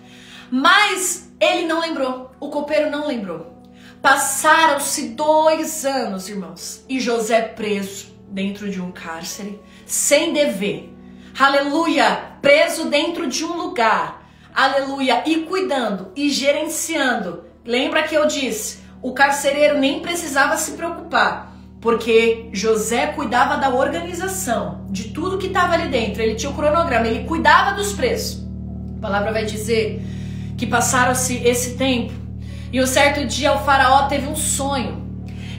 Mas ele não lembrou, o copeiro não lembrou. Passaram-se 2 anos, irmãos, e José preso dentro de um cárcere, sem dever. Aleluia, preso dentro de um lugar. Aleluia, e cuidando e gerenciando. Lembra que eu disse, o carcereiro nem precisava se preocupar, porque José cuidava da organização, de tudo que estava ali dentro. Ele tinha o cronograma, ele cuidava dos presos. A palavra vai dizer que passaram-se esse tempo, e um certo dia o faraó teve um sonho.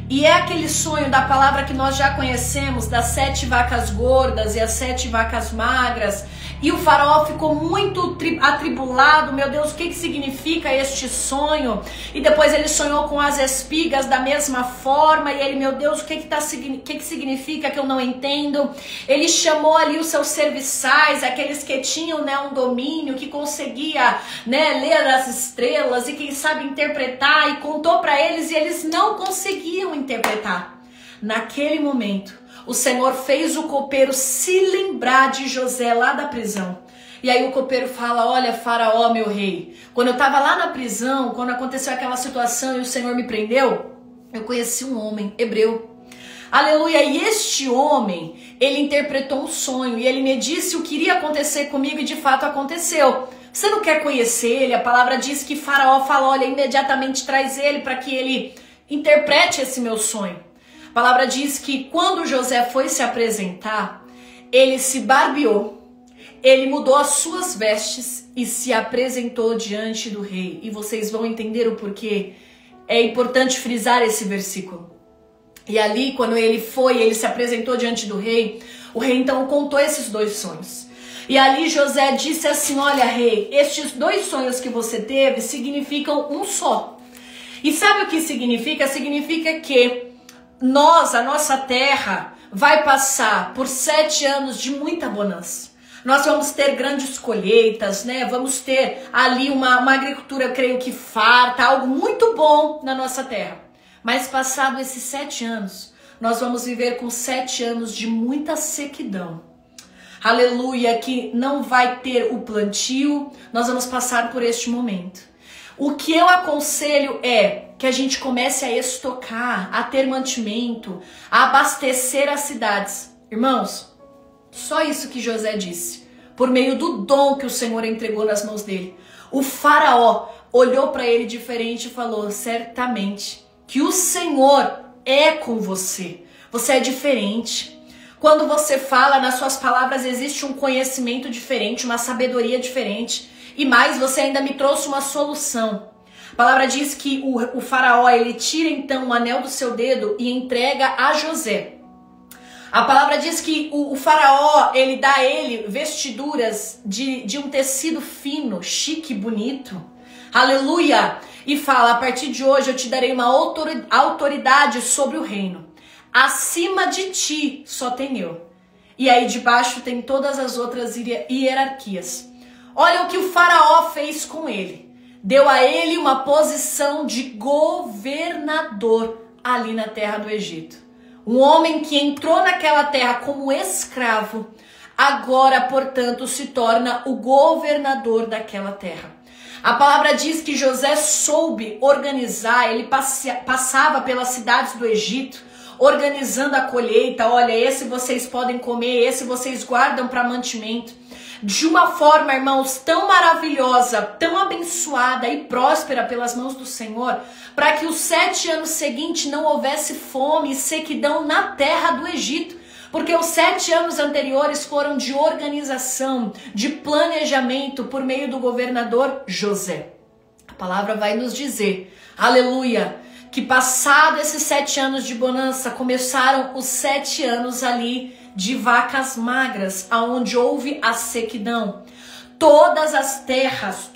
E é aquele sonho da palavra que nós já conhecemos, das 7 vacas gordas e as 7 vacas magras. E o faraó ficou muito atribulado, meu Deus, o que significa este sonho? E depois ele sonhou com as espigas da mesma forma, e ele, meu Deus, o que significa que eu não entendo? Ele chamou ali os seus serviçais, aqueles que tinham, né, um domínio, que conseguia, né, ler as estrelas e quem sabe interpretar, e contou para eles e eles não conseguiam interpretar. Naquele momento, o Senhor fez o copeiro se lembrar de José lá da prisão. E aí o copeiro fala, olha, faraó, meu rei, quando eu estava lá na prisão, quando aconteceu aquela situação e o Senhor me prendeu, eu conheci um homem hebreu. Aleluia, e este homem, ele interpretou um sonho e ele me disse o que iria acontecer comigo e de fato aconteceu. Você não quer conhecer ele? A palavra diz que faraó fala, olha, imediatamente traz ele para que ele interprete esse meu sonho. A palavra diz que quando José foi se apresentar, ele se barbeou, ele mudou as suas vestes e se apresentou diante do rei. E vocês vão entender o porquê. É importante frisar esse versículo. E ali, quando ele se apresentou diante do rei, o rei então contou esses 2 sonhos. E ali José disse assim, olha rei, estes 2 sonhos que você teve significam um só. E sabe o que significa? Significa que a nossa terra, vai passar por 7 anos de muita bonança. Nós vamos ter grandes colheitas, né? Vamos ter ali uma agricultura, eu creio que farta, algo muito bom na nossa terra. Mas passado esses 7 anos, nós vamos viver com 7 anos de muita sequidão. Aleluia, que não vai ter o plantio, nós vamos passar por este momento. O que eu aconselho é que a gente comece a estocar, a ter mantimento, a abastecer as cidades. Irmãos, só isso que José disse, por meio do dom que o Senhor entregou nas mãos dele. O faraó olhou para ele diferente e falou, certamente que o Senhor é com você. Você é diferente. Quando você fala, nas suas palavras existe um conhecimento diferente, uma sabedoria diferente. E mais, você ainda me trouxe uma solução. A palavra diz que o faraó, ele tira então o anel do seu dedo e entrega a José. A palavra diz que o faraó, ele dá a ele vestiduras de um tecido fino, chique, bonito. Aleluia! E fala, a partir de hoje eu te darei uma autoridade sobre o reino. Acima de ti só tem eu. E aí debaixo tem todas as outras hierarquias. Olha o que o faraó fez com ele. Deu a ele uma posição de governador ali na terra do Egito. Um homem que entrou naquela terra como escravo, agora, portanto, se torna o governador daquela terra. A palavra diz que José soube organizar, ele passava pelas cidades do Egito, organizando a colheita. Olha, esse vocês podem comer, esse vocês guardam para mantimento. De uma forma, irmãos, tão maravilhosa, tão abençoada e próspera pelas mãos do Senhor, para que os 7 anos seguintes não houvesse fome e sequidão na terra do Egito. Porque os 7 anos anteriores foram de organização, de planejamento por meio do governador José. A palavra vai nos dizer, aleluia, que passado esses 7 anos de bonança, começaram os 7 anos ali de vacas magras, aonde houve a sequidão. Todas as terras,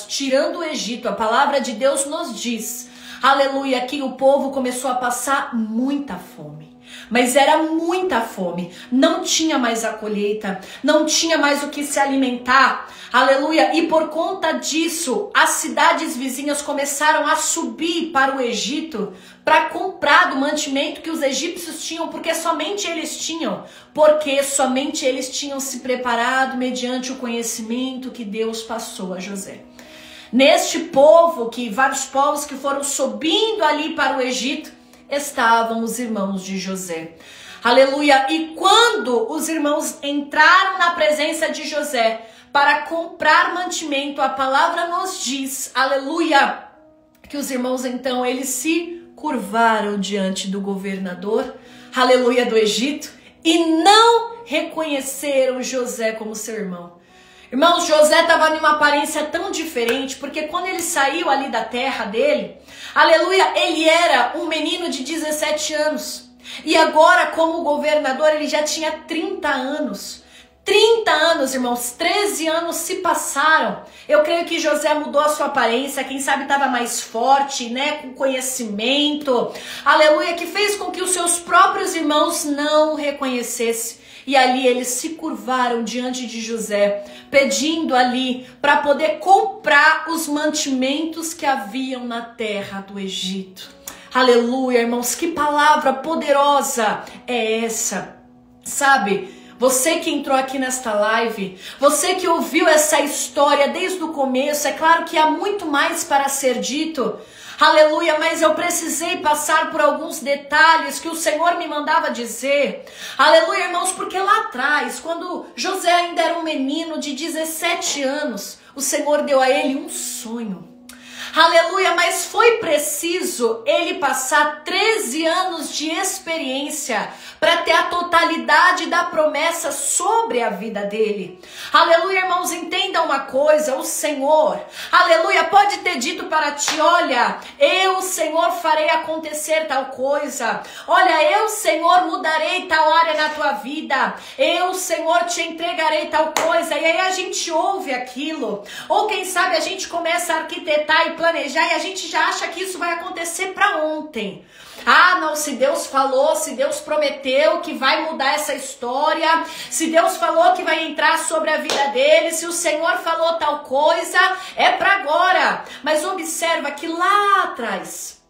tirando o Egito, a palavra de Deus nos diz, aleluia, que o povo começou a passar muita fome. Mas era muita fome, não tinha mais a colheita, não tinha mais o que se alimentar, aleluia, e por conta disso, as cidades vizinhas começaram a subir para o Egito para comprar do mantimento que os egípcios tinham, porque somente eles tinham se preparado mediante o conhecimento que Deus passou a José. Neste povo, vários povos que foram subindo ali para o Egito, estavam os irmãos de José. Aleluia! E quando os irmãos entraram na presença de José para comprar mantimento, a palavra nos diz, aleluia, que os irmãos então, eles se curvaram diante do governador, aleluia, do Egito, e não reconheceram José como seu irmão. Irmãos, José estava numa aparência tão diferente, porque quando ele saiu ali da terra dele, aleluia, ele era um menino de 17 anos. E agora, como governador, ele já tinha 30 anos. 30 anos, irmãos, 13 anos se passaram. Eu creio que José mudou a sua aparência, quem sabe estava mais forte, né, com conhecimento. Aleluia, que fez com que os seus próprios irmãos não o reconhecessem. E ali eles se curvaram diante de José, pedindo ali para poder comprar os mantimentos que haviam na terra do Egito. Aleluia, irmãos, que palavra poderosa é essa? Sabe, você que entrou aqui nesta live, você que ouviu essa história desde o começo, é claro que há muito mais para ser dito. Aleluia, mas eu precisei passar por alguns detalhes que o Senhor me mandava dizer. Aleluia, irmãos, porque lá atrás, quando José ainda era um menino de 17 anos, o Senhor deu a ele um sonho. Aleluia, mas foi preciso ele passar 13 anos de experiência para ter a totalidade da promessa sobre a vida dele. Aleluia, irmãos, entenda uma coisa, o Senhor, aleluia, pode ter dito para ti, olha, eu, Senhor, farei acontecer tal coisa, olha, eu, Senhor, mudarei tal área na tua vida, eu, Senhor, te entregarei tal coisa, e aí a gente ouve aquilo, ou quem sabe a gente começa a arquitetar e planejar e a gente já acha que isso vai acontecer para ontem. Ah, não, se Deus falou, se Deus prometeu que vai mudar essa história, se Deus falou que vai entrar sobre a vida dele, se o Senhor falou tal coisa, é para agora. Mas observa que lá atrás,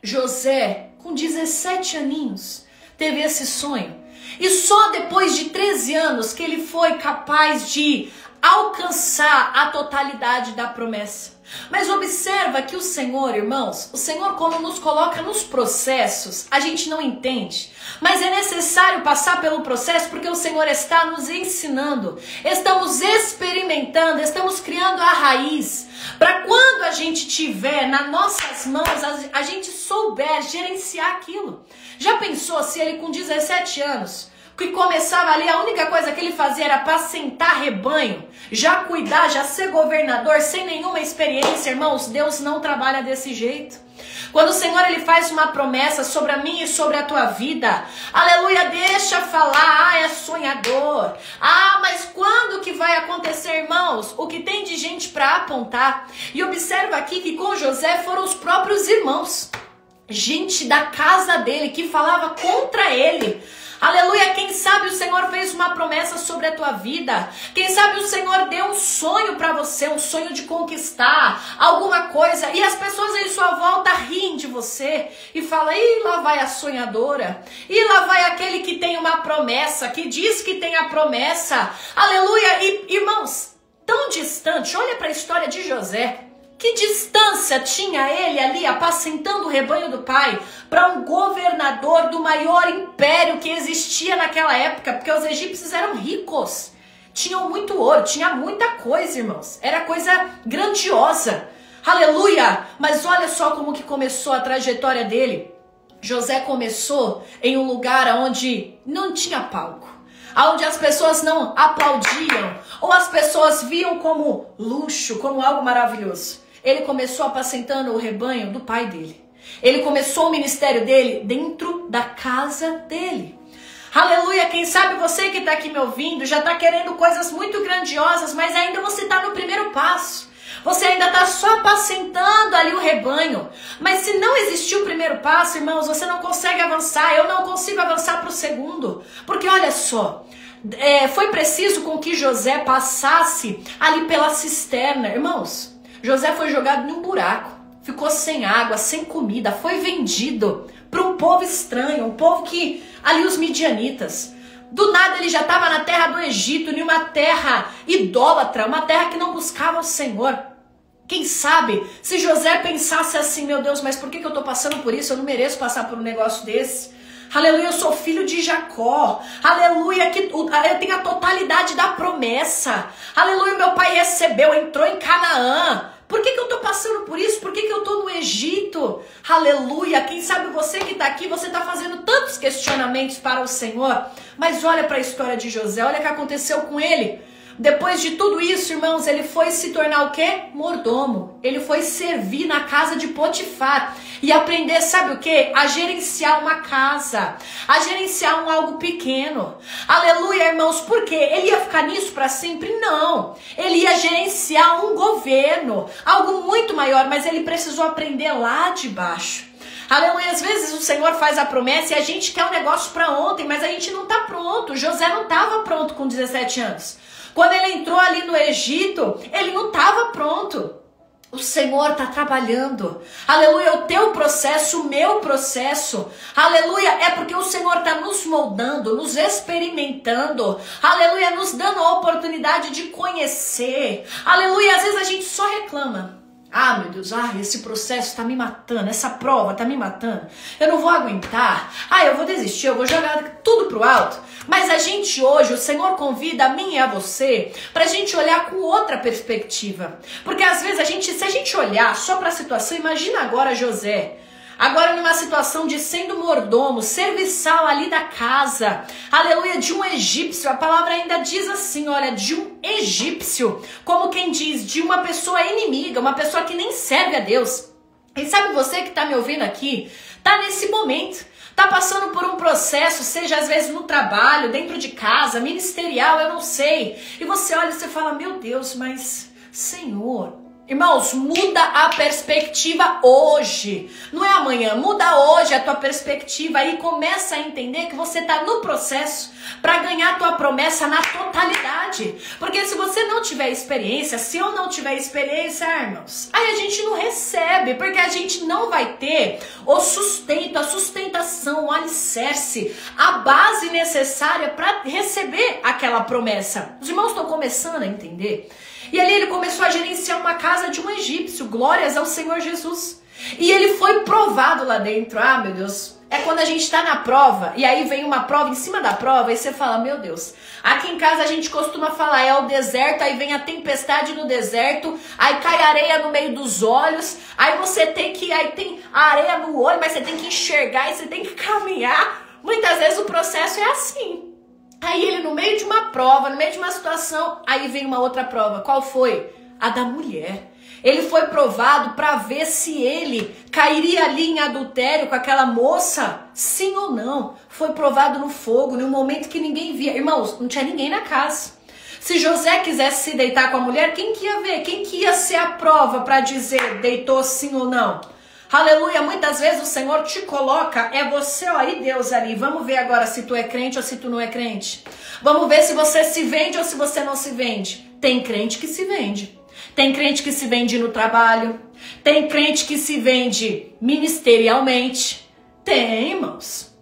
José, com 17 aninhos, teve esse sonho. E só depois de 13 anos que ele foi capaz de alcançar a totalidade da promessa. Mas observa que o Senhor, irmãos, o Senhor quando nos coloca nos processos, a gente não entende. Mas é necessário passar pelo processo porque o Senhor está nos ensinando. Estamos experimentando, estamos criando a raiz. Para quando a gente tiver nas nossas mãos, a gente souber gerenciar aquilo. Já pensou se ele com 17 anos que começava ali, a única coisa que ele fazia era apacentar rebanho, já cuidar, já ser governador, sem nenhuma experiência. Irmãos, Deus não trabalha desse jeito. Quando o Senhor ele faz uma promessa sobre a minha e sobre a tua vida, aleluia, deixa falar, é sonhador. Mas quando que vai acontecer, irmãos? O que tem de gente para apontar? E observa aqui que com José foram os próprios irmãos, gente da casa dele que falava contra ele. Aleluia, quem sabe o Senhor fez uma promessa sobre a tua vida. Quem sabe o Senhor deu um sonho para você, um sonho de conquistar alguma coisa. E as pessoas em sua volta riem de você e falam, ih, lá vai a sonhadora. E lá vai aquele que tem uma promessa, que diz que tem a promessa. Aleluia, e irmãos, tão distante, olha para a história de José. Que distância tinha ele ali apacentando o rebanho do pai para um governador do maior império que existia naquela época, porque os egípcios eram ricos, tinham muito ouro, tinha muita coisa, irmãos, era coisa grandiosa, aleluia. Mas olha só como que começou a trajetória dele. José começou em um lugar onde não tinha palco, onde as pessoas não aplaudiam, ou as pessoas viam como luxo, como algo maravilhoso. Ele começou apacentando o rebanho do pai dele. Ele começou o ministério dele dentro da casa dele. Aleluia, quem sabe você que está aqui me ouvindo já está querendo coisas muito grandiosas, mas ainda você está no primeiro passo. Você ainda está só apacentando ali o rebanho. Mas se não existir o primeiro passo, irmãos, você não consegue avançar. Eu não consigo avançar para o segundo. Porque olha só, foi preciso com que José passasse ali pela cisterna. Irmãos, José foi jogado num buraco, ficou sem água, sem comida, foi vendido para um povo estranho, um povo que, ali os midianitas, do nada ele já estava na terra do Egito, em uma terra idólatra, uma terra que não buscava o Senhor. Quem sabe, se José pensasse assim, meu Deus, mas por que eu estou passando por isso? Eu não mereço passar por um negócio desse. Aleluia, eu sou filho de Jacó. Aleluia, eu tenho a totalidade da promessa. Aleluia, meu pai recebeu, entrou em Canaã. Por que eu estou passando por isso? Por que eu estou no Egito? Aleluia, quem sabe você que está aqui, você está fazendo tantos questionamentos para o Senhor. Mas olha para a história de José, olha o que aconteceu com ele. Depois de tudo isso, irmãos, ele foi se tornar o quê? Mordomo. Ele foi servir na casa de Potifar e aprender, sabe o quê? A gerenciar uma casa, a gerenciar algo pequeno. Aleluia, irmãos, por quê? Ele ia ficar nisso para sempre? Não. Ele ia gerenciar um governo, algo muito maior, mas ele precisou aprender lá de baixo. Aleluia, às vezes o Senhor faz a promessa e a gente quer um negócio para ontem, mas a gente não está pronto. José não estava pronto com 17 anos. Quando ele entrou ali no Egito, ele não estava pronto. O Senhor está trabalhando. Aleluia, o teu processo, o meu processo. Aleluia, é porque o Senhor está nos moldando, nos experimentando. Aleluia, nos dando a oportunidade de conhecer. Aleluia, às vezes a gente só reclama. Ah, meu Deus, esse processo está me matando, essa prova está me matando. Eu não vou aguentar. Eu vou desistir, eu vou jogar tudo pro alto. Mas a gente hoje, o Senhor convida a mim e a você para a gente olhar com outra perspectiva. Porque às vezes se a gente olhar só para a situação, imagina agora José. Agora numa situação de sendo mordomo, serviçal ali da casa, aleluia, de um egípcio, a palavra ainda diz assim, olha, de um egípcio, como quem diz, de uma pessoa inimiga, uma pessoa que nem serve a Deus. E sabe você que está me ouvindo aqui, está nesse momento, está passando por um processo, seja às vezes no trabalho, dentro de casa, ministerial, eu não sei, e você olha e você fala, meu Deus, mas Senhor... Irmãos, muda a perspectiva hoje, não é amanhã, muda hoje a tua perspectiva e começa a entender que você está no processo para ganhar a tua promessa na totalidade. Porque se você não tiver experiência, se eu não tiver experiência, irmãos, aí a gente não recebe, porque a gente não vai ter o sustento, a sustentação, o alicerce, a base necessária para receber aquela promessa. Os irmãos estão começando a entender? E ali ele começou a gerenciar uma casa de um egípcio, glórias ao Senhor Jesus. E ele foi provado lá dentro. Ah, meu Deus, é quando a gente está na prova, e aí vem uma prova em cima da prova, e você fala, meu Deus, aqui em casa a gente costuma falar, é o deserto, aí vem a tempestade no deserto, aí cai areia no meio dos olhos, aí você tem que, aí tem areia no olho, mas você tem que enxergar e você tem que caminhar. Muitas vezes o processo é assim. Aí ele, no meio de uma prova, no meio de uma situação, aí vem uma outra prova. Qual foi? A da mulher. Ele foi provado para ver se ele cairia ali em adultério com aquela moça, sim ou não. Foi provado no fogo, num momento que ninguém via. Irmãos, não tinha ninguém na casa. Se José quisesse se deitar com a mulher, quem que ia ver? Quem que ia ser a prova para dizer deitou sim ou não? Aleluia, muitas vezes o Senhor te coloca, é você, ó, e Deus ali. Vamos ver agora se tu é crente ou se tu não é crente. Vamos ver se você se vende ou se você não se vende. Tem crente que se vende. Tem crente que se vende no trabalho. Tem crente que se vende ministerialmente. Tem, irmãos.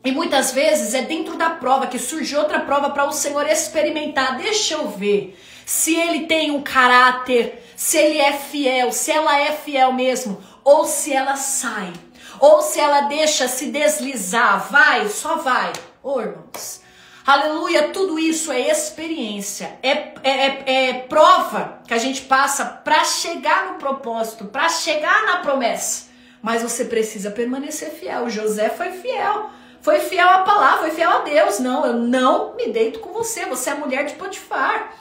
E muitas vezes é dentro da prova que surge outra prova para o Senhor experimentar. Deixa eu ver se ele tem um caráter, se ele é fiel, se ela é fiel mesmo, ou se ela sai, ou se ela deixa se deslizar, vai, só vai. Ô, irmãos, aleluia, tudo isso é experiência, é prova que a gente passa para chegar no propósito, para chegar na promessa. Mas você precisa permanecer fiel. José foi fiel à palavra, foi fiel a Deus. Não, eu não me deito com você, você é mulher de Potifar.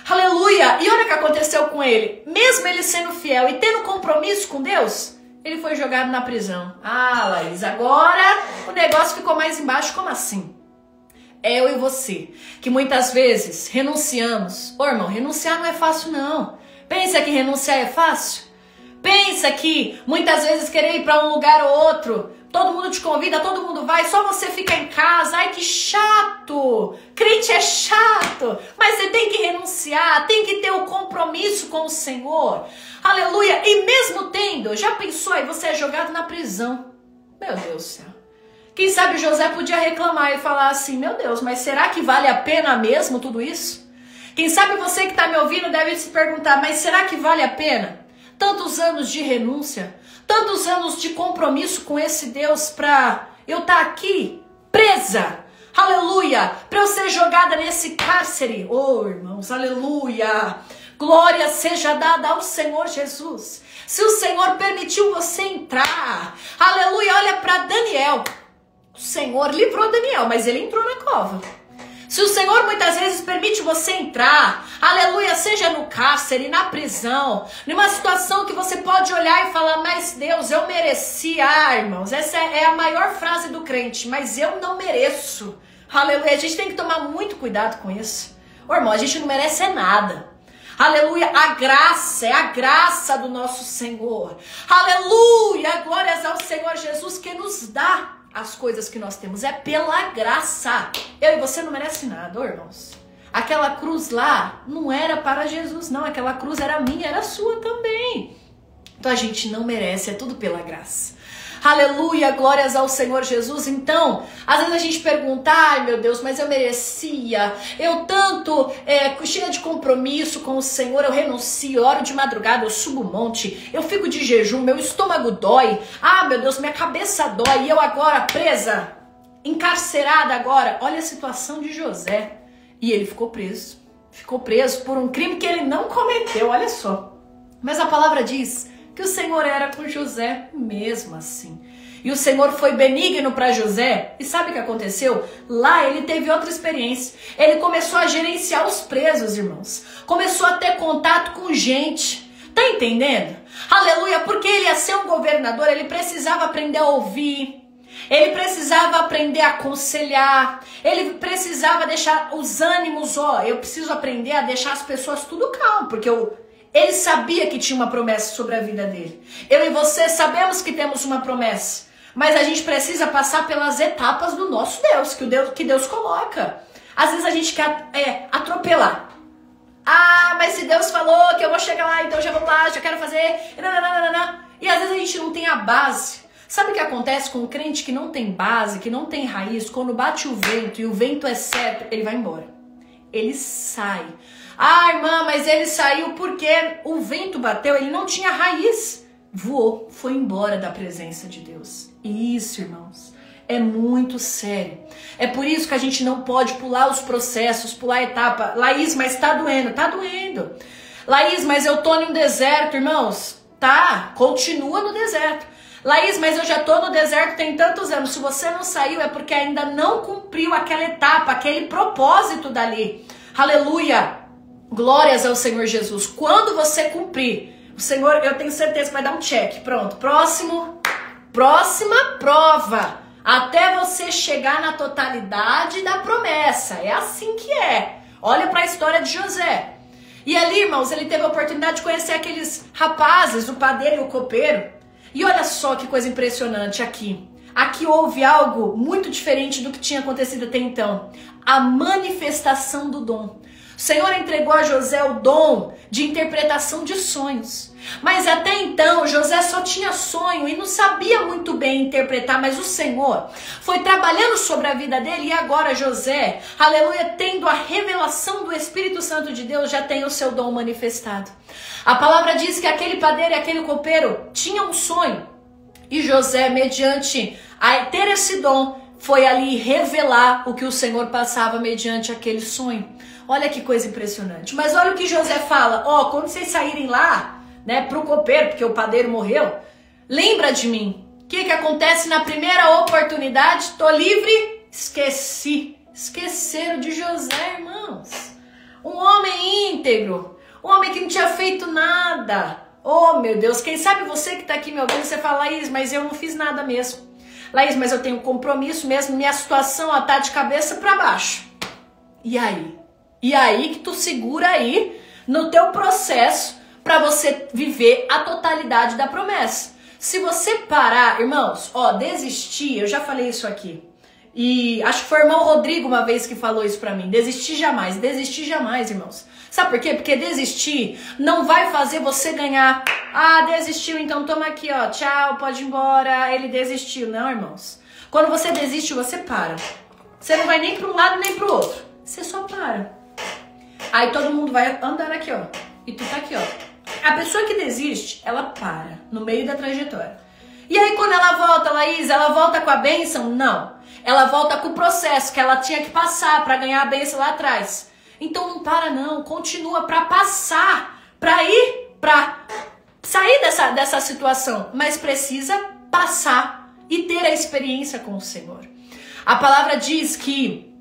Aleluia! E olha o que aconteceu com ele. Mesmo ele sendo fiel e tendo compromisso com Deus, ele foi jogado na prisão. Ah, Laís, agora o negócio ficou mais embaixo. Como assim? Eu e você, que muitas vezes renunciamos. Ô, irmão, renunciar não é fácil, não. Pensa que renunciar é fácil? Pensa que muitas vezes querer ir para um lugar ou outro, todo mundo te convida, todo mundo vai, só você fica em casa. Ai, que chato! Crente é chato, mas você tem que renunciar, tem que ter um compromisso com o Senhor. Aleluia! E mesmo tendo, já pensou aí, você é jogado na prisão. Meu Deus do céu. Quem sabe José podia reclamar e falar assim, meu Deus, mas será que vale a pena mesmo tudo isso? Quem sabe você que está me ouvindo deve se perguntar, mas será que vale a pena? Tantos anos de renúncia, tantos anos de compromisso com esse Deus para eu estar aqui presa, aleluia, para eu ser jogada nesse cárcere. Oh, irmãos, aleluia, glória seja dada ao Senhor Jesus. Se o Senhor permitiu você entrar, aleluia, olha para Daniel. O Senhor livrou Daniel, mas ele entrou na cova. Se o Senhor muitas vezes permite você entrar, aleluia, seja no cárcere, na prisão, numa situação que você pode olhar e falar, mas Deus, eu mereci. Ah, irmãos, essa é a maior frase do crente, mas eu não mereço. Aleluia, a gente tem que tomar muito cuidado com isso. Ô, irmão, a gente não merece nada. Aleluia, a graça, é a graça do nosso Senhor. Aleluia, glórias ao Senhor Jesus que nos dá as coisas que nós temos, é pela graça. Eu e você não merece nada, ô, irmãos. Aquela cruz lá não era para Jesus, não. Aquela cruz era minha, era sua também. Então a gente não merece, é tudo pela graça. Aleluia, glórias ao Senhor Jesus. Então, às vezes a gente pergunta, ai meu Deus, mas eu merecia, eu tanto, cheia de compromisso com o Senhor, eu renuncio, oro de madrugada, eu subo o monte, eu fico de jejum, meu estômago dói, ah meu Deus, minha cabeça dói, e eu agora presa, encarcerada agora. Olha a situação de José, e ele ficou preso por um crime que ele não cometeu, olha só. Mas a palavra diz que o Senhor era com José mesmo assim. E o Senhor foi benigno para José. E sabe o que aconteceu? Lá ele teve outra experiência. Ele começou a gerenciar os presos, irmãos. Começou a ter contato com gente. Tá entendendo? Aleluia, porque ele ia ser um governador, ele precisava aprender a ouvir. Ele precisava aprender a aconselhar. Ele precisava deixar os ânimos, eu preciso aprender a deixar as pessoas tudo calmo, porque ele sabia que tinha uma promessa sobre a vida dele. Eu e você sabemos que temos uma promessa, mas a gente precisa passar pelas etapas do nosso Deus, que Deus coloca. Às vezes a gente quer atropelar. Ah, mas se Deus falou que eu vou chegar lá, então já vou lá, já quero fazer. E às vezes a gente não tem a base. Sabe o que acontece com um crente que não tem base, que não tem raiz? Quando bate o vento e o vento é certo, ele vai embora. Ele sai. Ah, irmã, mas ele saiu porque o vento bateu, ele não tinha raiz. Voou, foi embora da presença de Deus. Isso, irmãos, é muito sério. É por isso que a gente não pode pular os processos, pular a etapa. Laís, mas tá doendo. Tá doendo. Laís, mas eu tô em um deserto, irmãos. Tá, continua no deserto. Laís, mas eu já tô no deserto tem tantos anos. Se você não saiu é porque ainda não cumpriu aquela etapa, aquele propósito dali. Aleluia! Glórias ao Senhor Jesus. Quando você cumprir, o Senhor, eu tenho certeza que vai dar um check. Pronto, próxima prova. Até você chegar na totalidade da promessa. É assim que é. Olha para a história de José. E ali, irmãos, ele teve a oportunidade de conhecer aqueles rapazes, o padeiro e o copeiro. E olha só que coisa impressionante aqui. Aqui houve algo muito diferente do que tinha acontecido até então. A manifestação do dom. O Senhor entregou a José o dom de interpretação de sonhos. Mas até então, José só tinha sonho e não sabia muito bem interpretar, mas o Senhor foi trabalhando sobre a vida dele e agora José, aleluia, tendo a revelação do Espírito Santo de Deus, já tem o seu dom manifestado. A palavra diz que aquele padeiro e aquele copeiro tinham um sonho e José, mediante a ter esse dom, foi ali revelar o que o Senhor passava mediante aquele sonho. Olha que coisa impressionante. Mas olha o que José fala. Quando vocês saírem lá, né, pro copeiro, porque o padeiro morreu, lembra de mim. O que acontece na primeira oportunidade? Tô livre? Esqueci. Esqueceram de José, irmãos. Um homem íntegro. Um homem que não tinha feito nada. Oh, meu Deus. Quem sabe você que tá aqui me ouvindo, você fala, Laís, mas eu não fiz nada mesmo. Laís, mas eu tenho compromisso mesmo. Minha situação tá de cabeça para baixo. E aí? E aí que tu segura aí no teu processo para você viver a totalidade da promessa. Se você parar, irmãos, desistir, eu já falei isso aqui. E acho que foi o irmão Rodrigo uma vez que falou isso para mim. Desistir jamais, irmãos. Sabe por quê? Porque desistir não vai fazer você ganhar. Desistiu, então toma aqui, tchau, pode ir embora. Ele desistiu. Não, irmãos. Quando você desiste, você para. Você não vai nem para um lado nem para o outro. Você só para. Aí todo mundo vai andando aqui, e tu tá aqui, A pessoa que desiste, ela para no meio da trajetória. E aí quando ela volta, Laís, ela volta com a bênção? Não. Ela volta com o processo que ela tinha que passar para ganhar a bênção lá atrás. Então não para não, continua para passar, para sair dessa situação. Mas precisa passar e ter a experiência com o Senhor. A palavra diz que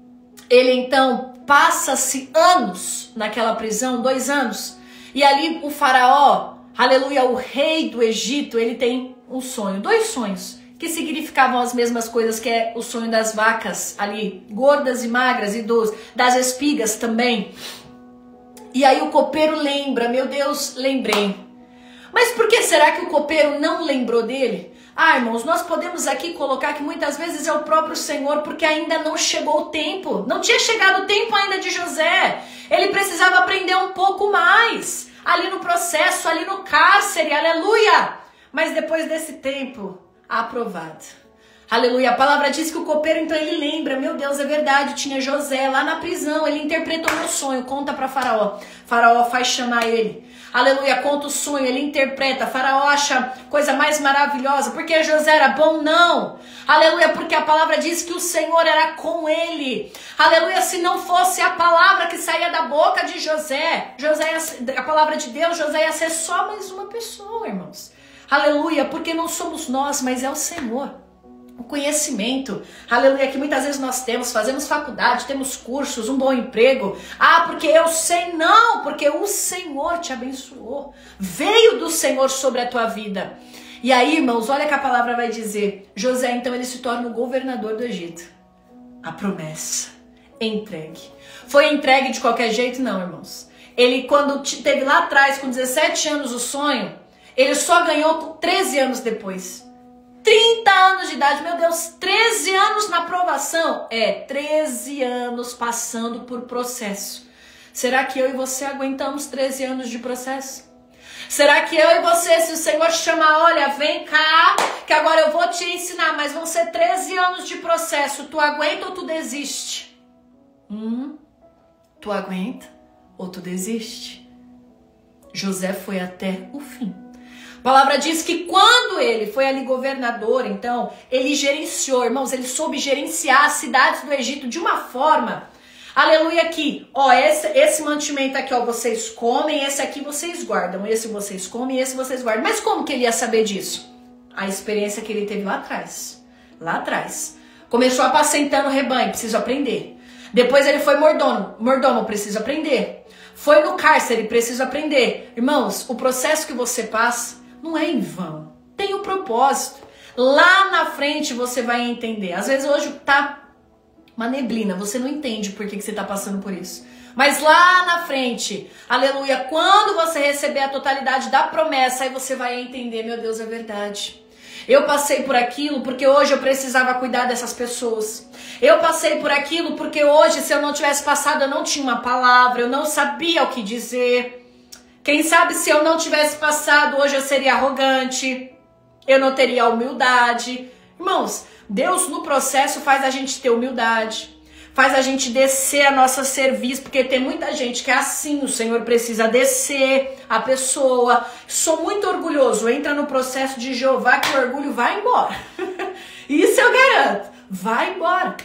ele então passa-se anos naquela prisão, 2 anos. E ali o faraó, aleluia, o rei do Egito, ele tem um sonho, 2 sonhos, que significavam as mesmas coisas, que é o sonho das vacas ali, gordas e magras, e das espigas também. E aí o copeiro lembra, meu Deus, lembrei. Mas por que será que o copeiro não lembrou dele? Irmãos, nós podemos aqui colocar que muitas vezes é o próprio Senhor, porque ainda não chegou o tempo. Não tinha chegado o tempo ainda de José. Ele precisava aprender um pouco mais. Ali no processo, ali no cárcere, aleluia. Mas depois desse tempo, aprovado. Aleluia. A palavra diz que o copeiro, então, ele lembra. Meu Deus, é verdade, tinha José lá na prisão. Ele interpretou meu sonho, conta para Faraó. Faraó faz chamar ele. Aleluia, conta o sonho, ele interpreta. Faraó acha coisa mais maravilhosa. Porque José era bom? Não. Aleluia, porque a palavra diz que o Senhor era com ele. Aleluia, se não fosse a palavra que saía da boca de José, a palavra de Deus, José ia ser só mais uma pessoa, irmãos. Aleluia, porque não somos nós, mas é o Senhor. O conhecimento, aleluia, que muitas vezes nós temos, fazemos faculdade, temos cursos, um bom emprego. Porque eu sei, não, porque o Senhor te abençoou. Veio do Senhor sobre a tua vida. E aí, irmãos, olha que a palavra vai dizer. José, então, ele se torna o governador do Egito. A promessa, entregue. Foi entregue de qualquer jeito? Não, irmãos. Ele, quando teve lá atrás, com 17 anos, o sonho, ele só ganhou com 13 anos depois. 30 anos de idade, meu Deus, 13 anos na provação. 13 anos passando por processo. Será que eu e você aguentamos 13 anos de processo? Será que eu e você, se o Senhor chama, olha, vem cá, que agora eu vou te ensinar, mas vão ser 13 anos de processo, tu aguenta ou tu desiste? Tu aguenta ou tu desiste? José foi até o fim. A palavra diz que quando ele foi ali governador, então, ele gerenciou, irmãos, ele soube gerenciar as cidades do Egito de uma forma, aleluia, que, esse mantimento aqui, vocês comem, esse aqui vocês guardam, esse vocês comem, esse vocês guardam. Mas como que ele ia saber disso? A experiência que ele teve lá atrás. Lá atrás. Começou apacentando o rebanho, preciso aprender. Depois ele foi mordomo, preciso aprender. Foi no cárcere, preciso aprender. Irmãos, o processo que você passa não é em vão. Tem um propósito. Lá na frente você vai entender. Às vezes hoje tá uma neblina, você não entende por que você tá passando por isso. Mas lá na frente, aleluia, quando você receber a totalidade da promessa, aí você vai entender, meu Deus, é verdade. Eu passei por aquilo porque hoje eu precisava cuidar dessas pessoas. Eu passei por aquilo porque hoje, se eu não tivesse passado, eu não tinha uma palavra, eu não sabia o que dizer. Quem sabe se eu não tivesse passado, hoje eu seria arrogante, eu não teria humildade. Irmãos, Deus no processo faz a gente ter humildade. Faz a gente descer a nossa serviço, porque tem muita gente que é assim, o Senhor precisa descer a pessoa. Sou muito orgulhoso, entra no processo de Jeová que o orgulho vai embora. Isso eu garanto, vai embora.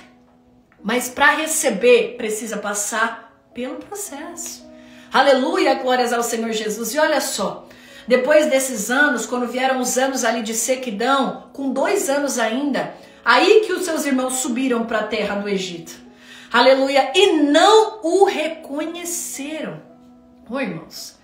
Mas para receber, precisa passar pelo processo. Aleluia, glórias ao Senhor Jesus. E olha só, depois desses anos, quando vieram os anos ali de sequidão, com 2 anos ainda, aí que os seus irmãos subiram para a terra do Egito. Aleluia, e não o reconheceram. Oi, irmãos.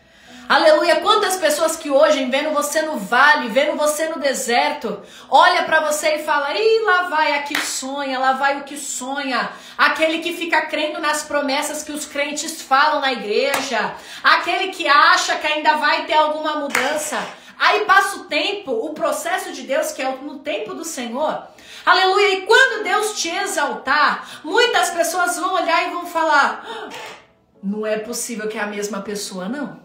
Aleluia, quantas pessoas que hoje, vendo você no vale, vendo você no deserto, olha para você e fala, ih, lá vai a que sonha, lá vai o que sonha. Aquele que fica crendo nas promessas que os crentes falam na igreja. Aquele que acha que ainda vai ter alguma mudança. Aí passa o tempo, o processo de Deus, que é no tempo do Senhor. Aleluia, e quando Deus te exaltar, muitas pessoas vão olhar e vão falar, não é possível que é a mesma pessoa, não.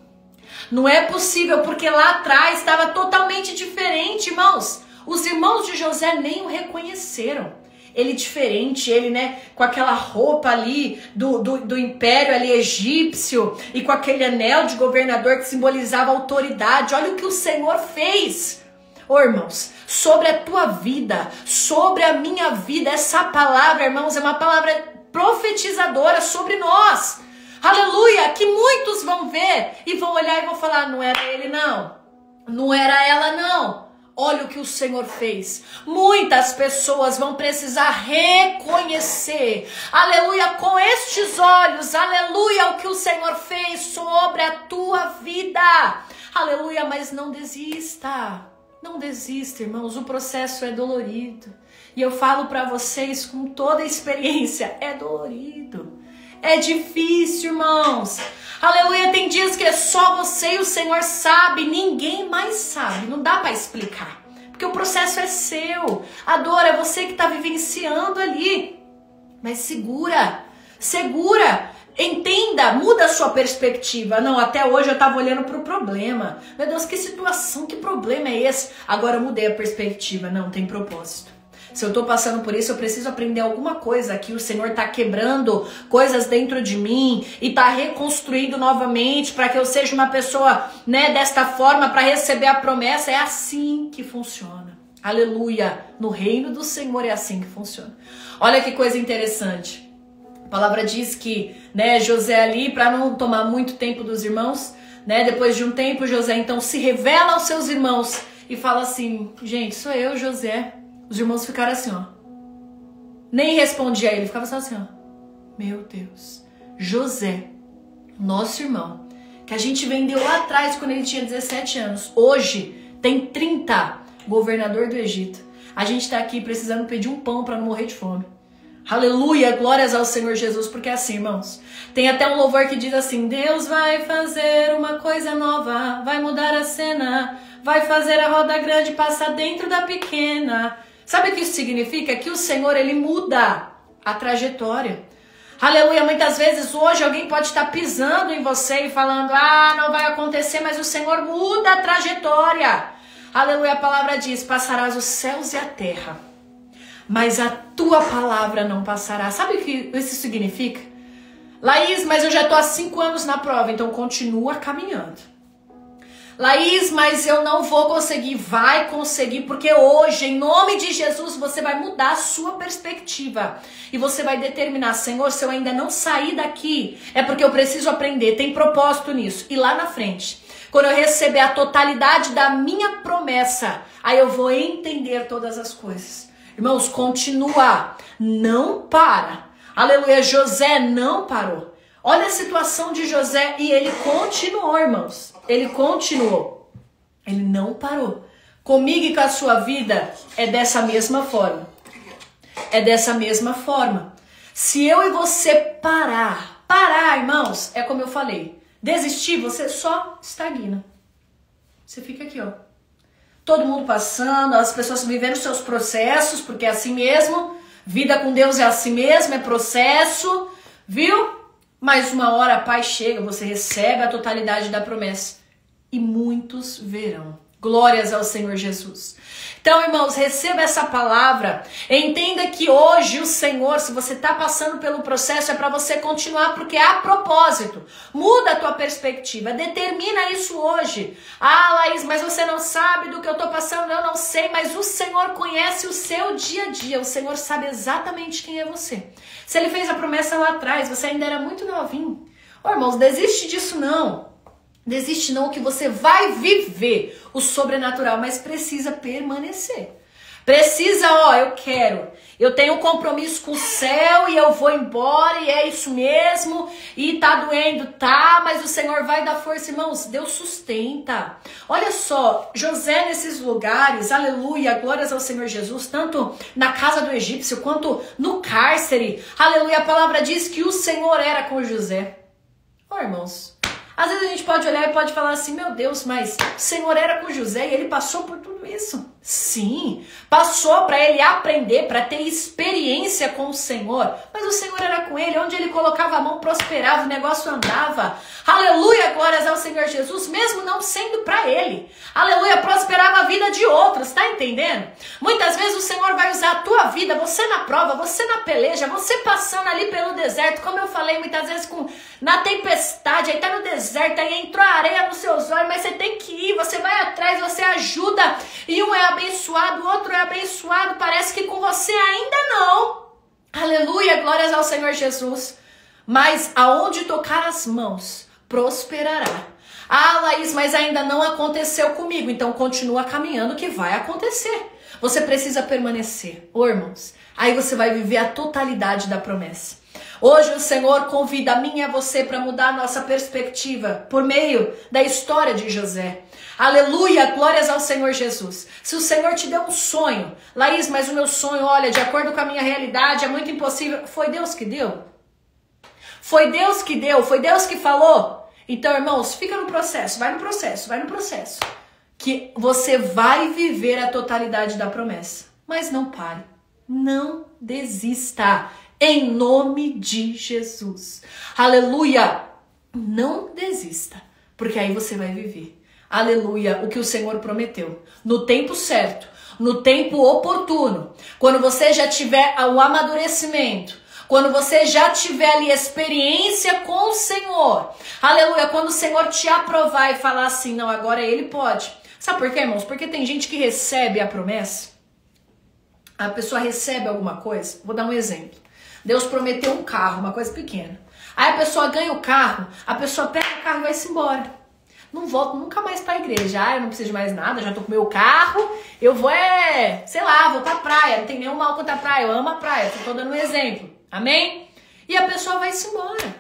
Não é possível, porque lá atrás estava totalmente diferente, irmãos. Os irmãos de José nem o reconheceram. Ele diferente, ele, né, com aquela roupa ali do império ali egípcio e com aquele anel de governador que simbolizava autoridade. Olha o que o Senhor fez. Ô, irmãos, sobre a tua vida, sobre a minha vida, essa palavra, irmãos, é uma palavra profetizadora sobre nós. Aleluia, que muitos vão ver e vão olhar e vão falar, não era ele não, não era ela não. Olha o que o Senhor fez. Muitas pessoas vão precisar reconhecer, aleluia, com estes olhos, aleluia, o que o Senhor fez sobre a tua vida. Aleluia, mas não desista. Não desista, irmãos, o processo é dolorido. E eu falo para vocês com toda a experiência, é dolorido. É difícil, irmãos. Aleluia, tem dias que é só você e o Senhor sabe, ninguém mais sabe. Não dá para explicar, porque o processo é seu. A dor é você que está vivenciando ali. Mas segura, segura. Entenda, muda a sua perspectiva. Não, até hoje eu estava olhando para o problema. Meu Deus, que situação, que problema é esse? Agora eu mudei a perspectiva. Não, tem propósito. Se eu estou passando por isso, eu preciso aprender alguma coisa aqui. O Senhor está quebrando coisas dentro de mim e está reconstruindo novamente para que eu seja uma pessoa, né, desta forma, para receber a promessa. É assim que funciona. Aleluia. No reino do Senhor é assim que funciona. Olha que coisa interessante. A palavra diz que, né, José ali, para não tomar muito tempo dos irmãos, né, depois de um tempo, José então se revela aos seus irmãos e fala assim, gente, sou eu, José. Os irmãos ficaram assim, ó. Nem respondia a ele, ficava só assim, ó. Meu Deus, José, nosso irmão, que a gente vendeu lá atrás quando ele tinha 17 anos, hoje tem 30, governador do Egito. A gente tá aqui precisando pedir um pão para não morrer de fome. Aleluia, glórias ao Senhor Jesus, porque é assim, irmãos. Tem até um louvor que diz assim, Deus vai fazer uma coisa nova, vai mudar a cena, vai fazer a roda grande passar dentro da pequena. Sabe o que isso significa? Que o Senhor, ele muda a trajetória. Aleluia, muitas vezes hoje alguém pode estar pisando em você e falando, não vai acontecer, mas o Senhor muda a trajetória. Aleluia, a palavra diz, passarás os céus e a terra, mas a tua palavra não passará. Sabe o que isso significa? Laís, mas eu já estou há 5 anos na prova, então continua caminhando. Laís, mas eu não vou conseguir. Vai conseguir, porque hoje, em nome de Jesus, você vai mudar a sua perspectiva. E você vai determinar, Senhor, se eu ainda não sair daqui, é porque eu preciso aprender, tem propósito nisso. E lá na frente, quando eu receber a totalidade da minha promessa, aí eu vou entender todas as coisas. Irmãos, continua, não para. Aleluia, José não parou. Olha a situação de José e ele continuou, irmãos. Ele continuou. Ele não parou. Comigo e com a sua vida é dessa mesma forma. É dessa mesma forma. Se eu e você parar, irmãos, é como eu falei. Desistir, você só estagna. Você fica aqui, ó. Todo mundo passando, as pessoas vivendo seus processos, porque é assim mesmo. Vida com Deus é assim mesmo, é processo, viu? Mas uma hora a paz chega, você recebe a totalidade da promessa. E muitos verão. Glórias ao Senhor Jesus. Então, irmãos, receba essa palavra. Entenda que hoje o Senhor, se você está passando pelo processo, é para você continuar, porque há propósito. Muda a tua perspectiva. Determina isso hoje. Ah, Laís, mas você não sabe do que eu estou passando. Eu não sei, mas o Senhor conhece o seu dia a dia. O Senhor sabe exatamente quem é você. Se Ele fez a promessa lá atrás, você ainda era muito novinho. Ô, irmãos, desiste disso não. Desiste não, que você vai viver o sobrenatural, mas precisa permanecer. Precisa, eu tenho um compromisso com o céu e eu vou embora e é isso mesmo, e tá doendo, tá, mas o Senhor vai dar força, irmãos, Deus sustenta. Olha só, José nesses lugares, aleluia, glórias ao Senhor Jesus, tanto na casa do egípcio quanto no cárcere, aleluia, a palavra diz que o Senhor era com José. Irmãos, às vezes a gente pode olhar e pode falar assim, meu Deus, mas o Senhor era com José e ele passou por tudo isso. Sim, passou para ele aprender, para ter experiência com o Senhor. Mas o Senhor era com ele, onde ele colocava a mão prosperava, o negócio andava. Aleluia, glórias ao Senhor Jesus, mesmo não sendo para ele. Aleluia, prosperava a vida de outros, tá entendendo? Muitas vezes o Senhor vai usar a tua vida, você na prova, você na peleja, você passando ali pelo deserto, como eu falei muitas vezes na tempestade, aí tá no deserto, aí entrou a areia nos seus olhos, mas você tem que ir, você vai atrás, você ajuda, e um é abençoado, o outro é abençoado, parece que com você ainda não. Aleluia, glórias ao Senhor Jesus. Mas aonde tocar as mãos, prosperará. Ah, Laís, mas ainda não aconteceu comigo, então continua caminhando que vai acontecer. Você precisa permanecer, irmãos, aí você vai viver a totalidade da promessa. Hoje o Senhor convida a mim e a você para mudar a nossa perspectiva por meio da história de José. Aleluia, glórias ao Senhor Jesus. Se o Senhor te deu um sonho, Laís, mas o meu sonho, olha, de acordo com a minha realidade, é muito impossível. Foi Deus que deu? Foi Deus que deu? Foi Deus que falou? Então, irmãos, fica no processo, vai no processo. Que você vai viver a totalidade da promessa. Mas não pare, não desista. Em nome de Jesus. Aleluia. Não desista, porque aí você vai viver. Aleluia, o que o Senhor prometeu. No tempo certo, no tempo oportuno. Quando você já tiver o amadurecimento. Quando você já tiver ali experiência com o Senhor. Aleluia, quando o Senhor te aprovar e falar assim, não, agora ele pode. Sabe por quê, irmãos? Porque tem gente que recebe a promessa. A pessoa recebe alguma coisa. Vou dar um exemplo. Deus prometeu um carro, uma coisa pequena. Aí a pessoa ganha o carro, a pessoa pega o carro e vai-se embora. Não volto nunca mais para a igreja. Ah, eu não preciso de mais nada, já tô com o meu carro, eu vou vou pra praia. Não tem nenhum mal contra a praia, eu amo a praia, tô dando um exemplo. Amém? E a pessoa vai-se embora.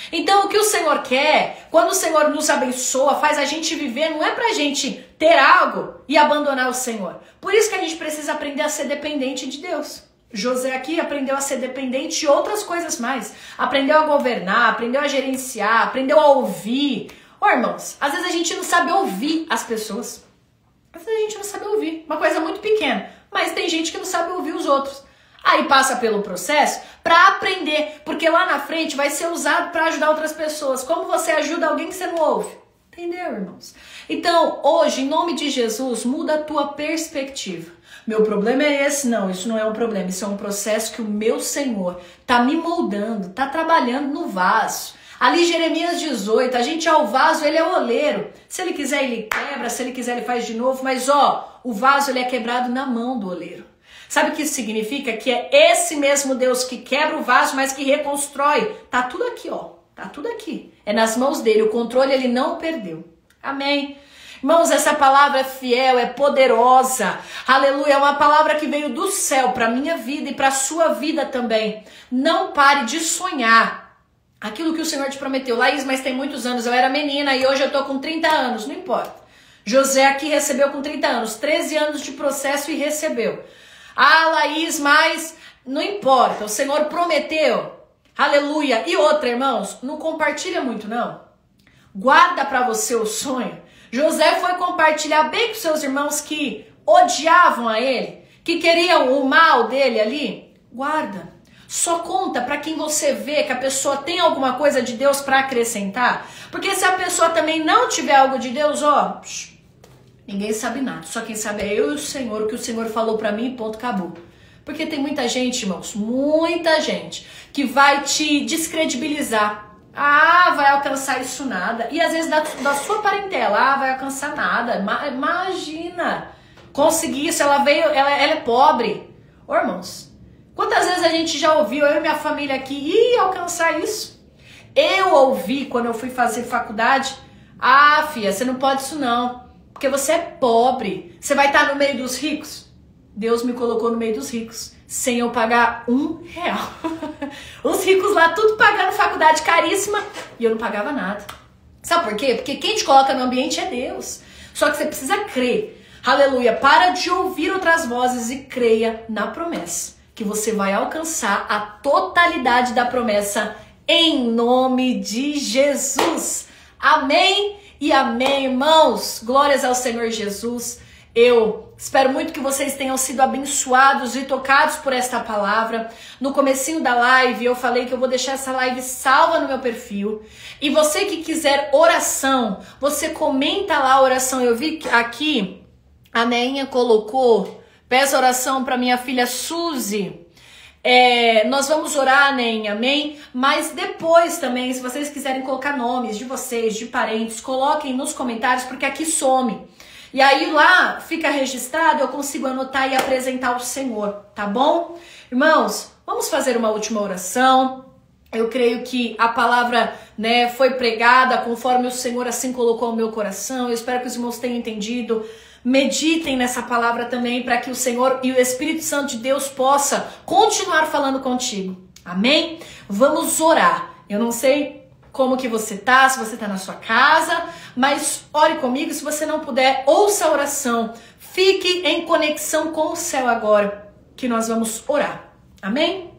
Então o que o Senhor quer, quando o Senhor nos abençoa, faz a gente viver, não é pra gente ter algo e abandonar o Senhor. Por isso que a gente precisa aprender a ser dependente de Deus. José aqui aprendeu a ser dependente de outras coisas mais. Aprendeu a governar, aprendeu a gerenciar, aprendeu a ouvir. Irmãos, às vezes a gente não sabe ouvir as pessoas. Às vezes a gente não sabe ouvir. Uma coisa muito pequena. Mas tem gente que não sabe ouvir os outros. Aí passa pelo processo para aprender. Porque lá na frente vai ser usado para ajudar outras pessoas. Como você ajuda alguém que você não ouve? Entendeu, irmãos? Então, hoje, em nome de Jesus, muda a tua perspectiva. Meu problema é esse? Não, isso não é um problema. Isso é um processo que o meu Senhor tá me moldando, tá trabalhando no vaso. Ali Jeremias 18, a gente é o vaso, ele é o oleiro. Se ele quiser, ele quebra, se ele quiser, ele faz de novo. Mas o vaso ele é quebrado na mão do oleiro. Sabe o que isso significa? Que é esse mesmo Deus que quebra o vaso, mas que reconstrói. Tá tudo aqui, tá tudo aqui. É nas mãos dele, o controle ele não perdeu. Amém. Irmãos, essa palavra é fiel, é poderosa. Aleluia, é uma palavra que veio do céu para a minha vida e para a sua vida também. Não pare de sonhar aquilo que o Senhor te prometeu. Laís, mas tem muitos anos, eu era menina e hoje eu tô com 30 anos, não importa. José aqui recebeu com 30 anos, 13 anos de processo e recebeu. Ah, Laís, mas não importa, o Senhor prometeu. Aleluia. E outra, irmãos, não compartilha muito não. Guarda para você o sonho. José foi compartilhar bem com seus irmãos que odiavam a ele, que queriam o mal dele ali. Guarda. Só conta para quem você vê que a pessoa tem alguma coisa de Deus para acrescentar. Porque se a pessoa também não tiver algo de Deus, ó, ninguém sabe nada. Só quem sabe é eu e o Senhor, o que o Senhor falou para mim, ponto, acabou. Porque tem muita gente, irmãos, muita gente que vai te descredibilizar. Ah, vai alcançar isso nada. E às vezes da sua parentela, ah, vai alcançar nada. Imagina, conseguir isso, ela é pobre. Ô, irmãos, quantas vezes a gente já ouviu, eu e minha família aqui, alcançar isso? Eu ouvi quando eu fui fazer faculdade, ah, filha, você não pode isso não, porque você é pobre, você vai estar no meio dos ricos. Deus me colocou no meio dos ricos, sem eu pagar R$1. Os ricos lá, tudo pagando faculdade caríssima, e eu não pagava nada. Sabe por quê? Porque quem te coloca no ambiente é Deus. Só que você precisa crer. Aleluia. Para de ouvir outras vozes e creia na promessa, que você vai alcançar a totalidade da promessa em nome de Jesus. Amém e amém, irmãos. Glórias ao Senhor Jesus. Eu espero muito que vocês tenham sido abençoados e tocados por esta palavra. No comecinho da live eu falei que eu vou deixar essa live salva no meu perfil. E você que quiser oração, você comenta lá a oração. Eu vi aqui, a Neinha colocou, peço oração para minha filha Suzy. Nós vamos orar, Neinha, amém? Mas depois também, se vocês quiserem colocar nomes de vocês, de parentes, coloquem nos comentários, porque aqui some. E aí lá fica registrado, eu consigo anotar e apresentar ao Senhor, tá bom? Irmãos, vamos fazer uma última oração. Eu creio que a palavra, foi pregada conforme o Senhor assim colocou no meu coração. Eu espero que os irmãos tenham entendido. Meditem nessa palavra também para que o Senhor e o Espírito Santo de Deus possa continuar falando contigo. Amém? Vamos orar. Eu não sei como que você tá, se você tá na sua casa, mas ore comigo. Se você não puder, ouça a oração. Fique em conexão com o céu agora, que nós vamos orar. Amém?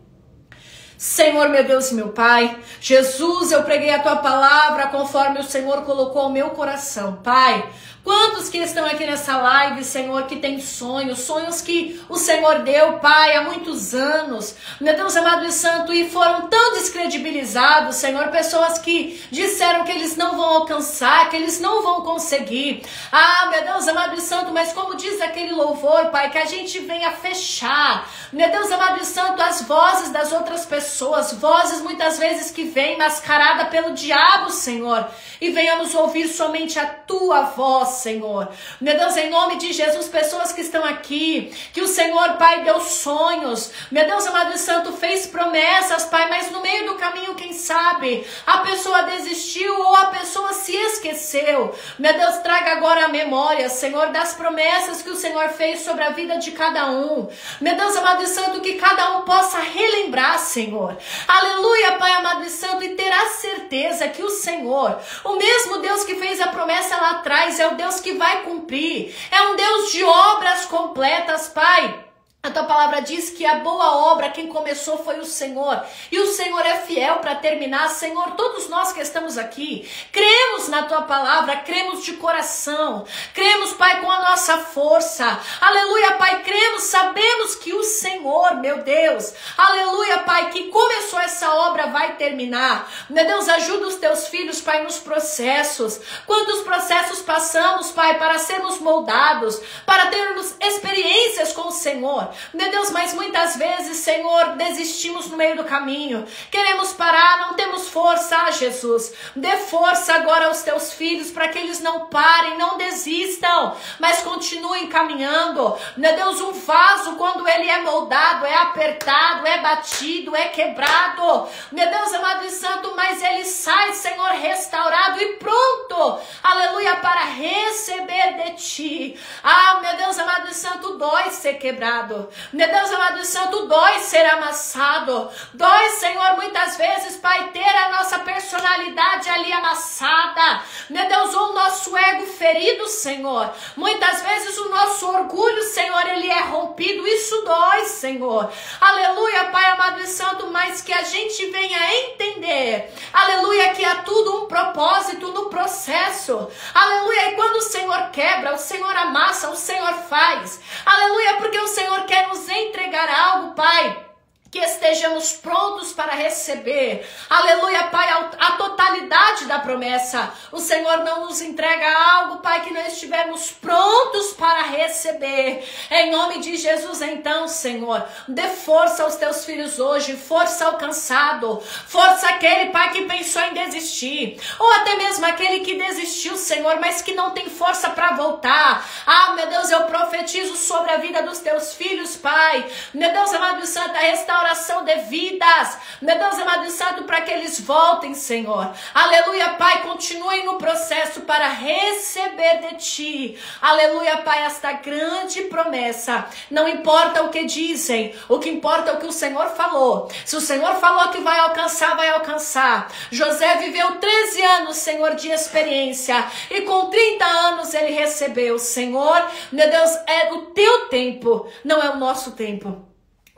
Senhor, meu Deus e meu Pai, Jesus, eu preguei a Tua palavra conforme o Senhor colocou ao meu coração. Pai, quantos que estão aqui nessa live, Senhor, que tem sonhos que o Senhor deu, Pai, há muitos anos, meu Deus amado e santo, e foram tão descredibilizados, Senhor, pessoas que disseram que eles não vão alcançar, que eles não vão conseguir. Ah, meu Deus amado e santo, mas como diz aquele louvor, Pai, que a gente venha fechar, meu Deus amado e santo, as vozes das outras pessoas, vozes muitas vezes que vêm mascarada pelo diabo, Senhor, e venhamos ouvir somente a Tua voz, Senhor. Meu Deus, em nome de Jesus, pessoas que estão aqui, que o Senhor, Pai, deu sonhos, meu Deus amado e santo, fez promessas, Pai, mas no meio do caminho, quem sabe, a pessoa desistiu ou a pessoa se esqueceu. Meu Deus, traga agora a memória, Senhor, das promessas que o Senhor fez sobre a vida de cada um. Meu Deus amado e santo, que cada um possa relembrar, Senhor. Aleluia, Pai amado e santo, e ter a certeza que o Senhor, o mesmo Deus que fez a promessa lá atrás, é o Deus que vai cumprir. É um Deus de obras completas, Pai. A Tua palavra diz que a boa obra, quem começou foi o Senhor. E o Senhor é fiel para terminar. Senhor, todos nós que estamos aqui, cremos na Tua palavra, cremos de coração. Cremos, Pai, com a nossa força. Aleluia, Pai, cremos, sabemos que o Senhor, meu Deus, aleluia, Pai, que começou essa obra, vai terminar. Meu Deus, ajuda os Teus filhos, Pai, nos processos. Quantos processos passamos, Pai, para sermos moldados, para termos experiências com o Senhor. Meu Deus, mas muitas vezes, Senhor, desistimos no meio do caminho. Queremos parar, não temos força, Jesus. Dê força agora aos teus filhos para que eles não parem, não desistam, mas continuem caminhando. Meu Deus, um vaso, quando ele é moldado, é apertado, é batido, é quebrado. Meu Deus, amado e santo, mas ele sai, Senhor, restaurado e pronto, aleluia, para receber de ti. Ah, meu Deus, amado e santo, dói ser quebrado. Meu Deus, amado e santo, dói ser amassado. Dói, Senhor, muitas vezes, Pai, ter a nossa personalidade ali amassada. Meu Deus, o nosso ego ferido, Senhor. Muitas vezes o nosso orgulho, Senhor, ele é rompido. Isso dói, Senhor. Aleluia, Pai amado e santo, mas que a gente venha entender, aleluia, que há tudo um propósito no processo. Aleluia, e quando o Senhor quebra, o Senhor amassa, o Senhor faz. Aleluia, porque o Senhor quer nos entregar algo, Pai, que estejamos prontos para receber, aleluia, Pai, a totalidade da promessa. O Senhor não nos entrega algo, Pai, que não estivermos prontos para receber. Em nome de Jesus, então, Senhor, dê força aos teus filhos hoje, força ao cansado, força aquele, Pai, que pensou em desistir, ou até mesmo aquele que desistiu, Senhor, mas que não tem força para voltar. Ah, meu Deus, eu profetizo sobre a vida dos teus filhos, Pai. Meu Deus amado e santo, a restauração de vidas, meu Deus amado e santo, para que eles voltem, Senhor. Aleluia, Pai, continuem no processo para receber de ti. Aleluia, Pai, esta grande promessa. Não importa o que dizem, o que importa é o que o Senhor falou. Se o Senhor falou que vai alcançar, vai alcançar. José viveu 13 anos, Senhor, de experiência, e com 30 anos ele recebeu. Senhor, meu Deus, é o teu tempo, não é o nosso tempo.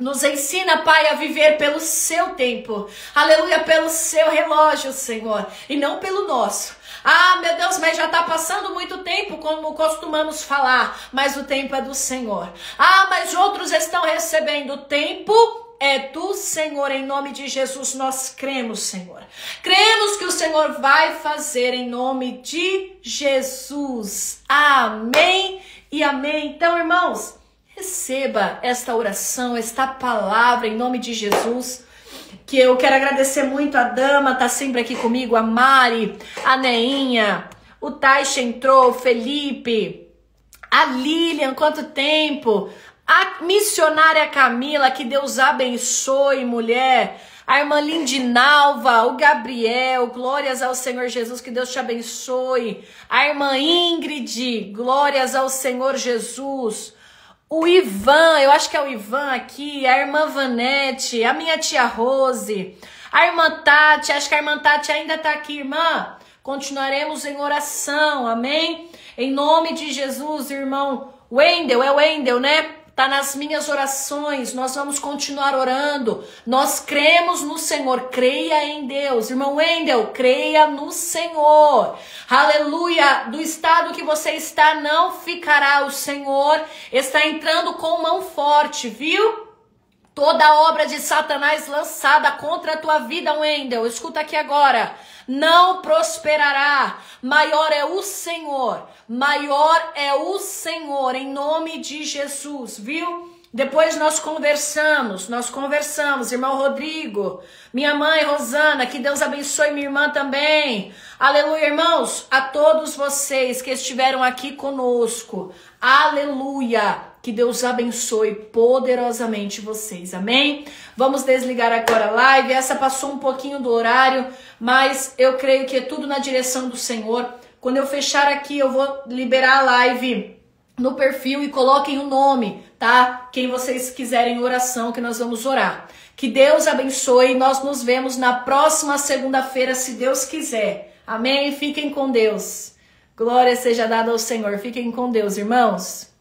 Nos ensina, Pai, a viver pelo seu tempo, aleluia, pelo seu relógio, Senhor, e não pelo nosso. Ah, meu Deus, mas já está passando muito tempo, como costumamos falar, mas o tempo é do Senhor. Ah, mas outros estão recebendo o tempo. É do Senhor, em nome de Jesus, nós cremos, Senhor. Cremos que o Senhor vai fazer em nome de Jesus. Amém e amém. Então, irmãos, receba esta oração, esta palavra em nome de Jesus. Que eu quero agradecer muito a Dama, tá sempre aqui comigo, a Mari, a Neinha, o Taixa entrou, o Felipe, a Lilian, quanto tempo, a missionária Camila, que Deus abençoe, mulher, a irmã Lindinalva, o Gabriel, glórias ao Senhor Jesus, que Deus te abençoe, a irmã Ingrid, glórias ao Senhor Jesus, o Ivan, eu acho que é o Ivan aqui, a irmã Vanete, a minha tia Rose, a irmã Tati, acho que a irmã Tati ainda tá aqui, irmã. Continuaremos em oração, amém? Em nome de Jesus, irmão Wendel, é o Wendel, né? Tá nas minhas orações, nós vamos continuar orando, nós cremos no Senhor, creia em Deus, irmão Wendel, creia no Senhor, aleluia, do estado que você está não ficará, o Senhor está entrando com mão forte, viu? Toda obra de Satanás lançada contra a tua vida, Wendel, escuta aqui agora, não prosperará, maior é o Senhor, em nome de Jesus, viu? Depois nós conversamos, irmão Rodrigo, minha mãe Rosana, que Deus abençoe minha irmã também, aleluia, irmãos, a todos vocês que estiveram aqui conosco, aleluia, que Deus abençoe poderosamente vocês, amém? Vamos desligar agora a live, essa passou um pouquinho do horário, mas eu creio que é tudo na direção do Senhor. Quando eu fechar aqui, eu vou liberar a live no perfil e coloquem o nome, tá? Quem vocês quiserem oração, que nós vamos orar. Que Deus abençoe, nós nos vemos na próxima segunda-feira, se Deus quiser. Amém? Fiquem com Deus. Glória seja dada ao Senhor. Fiquem com Deus, irmãos.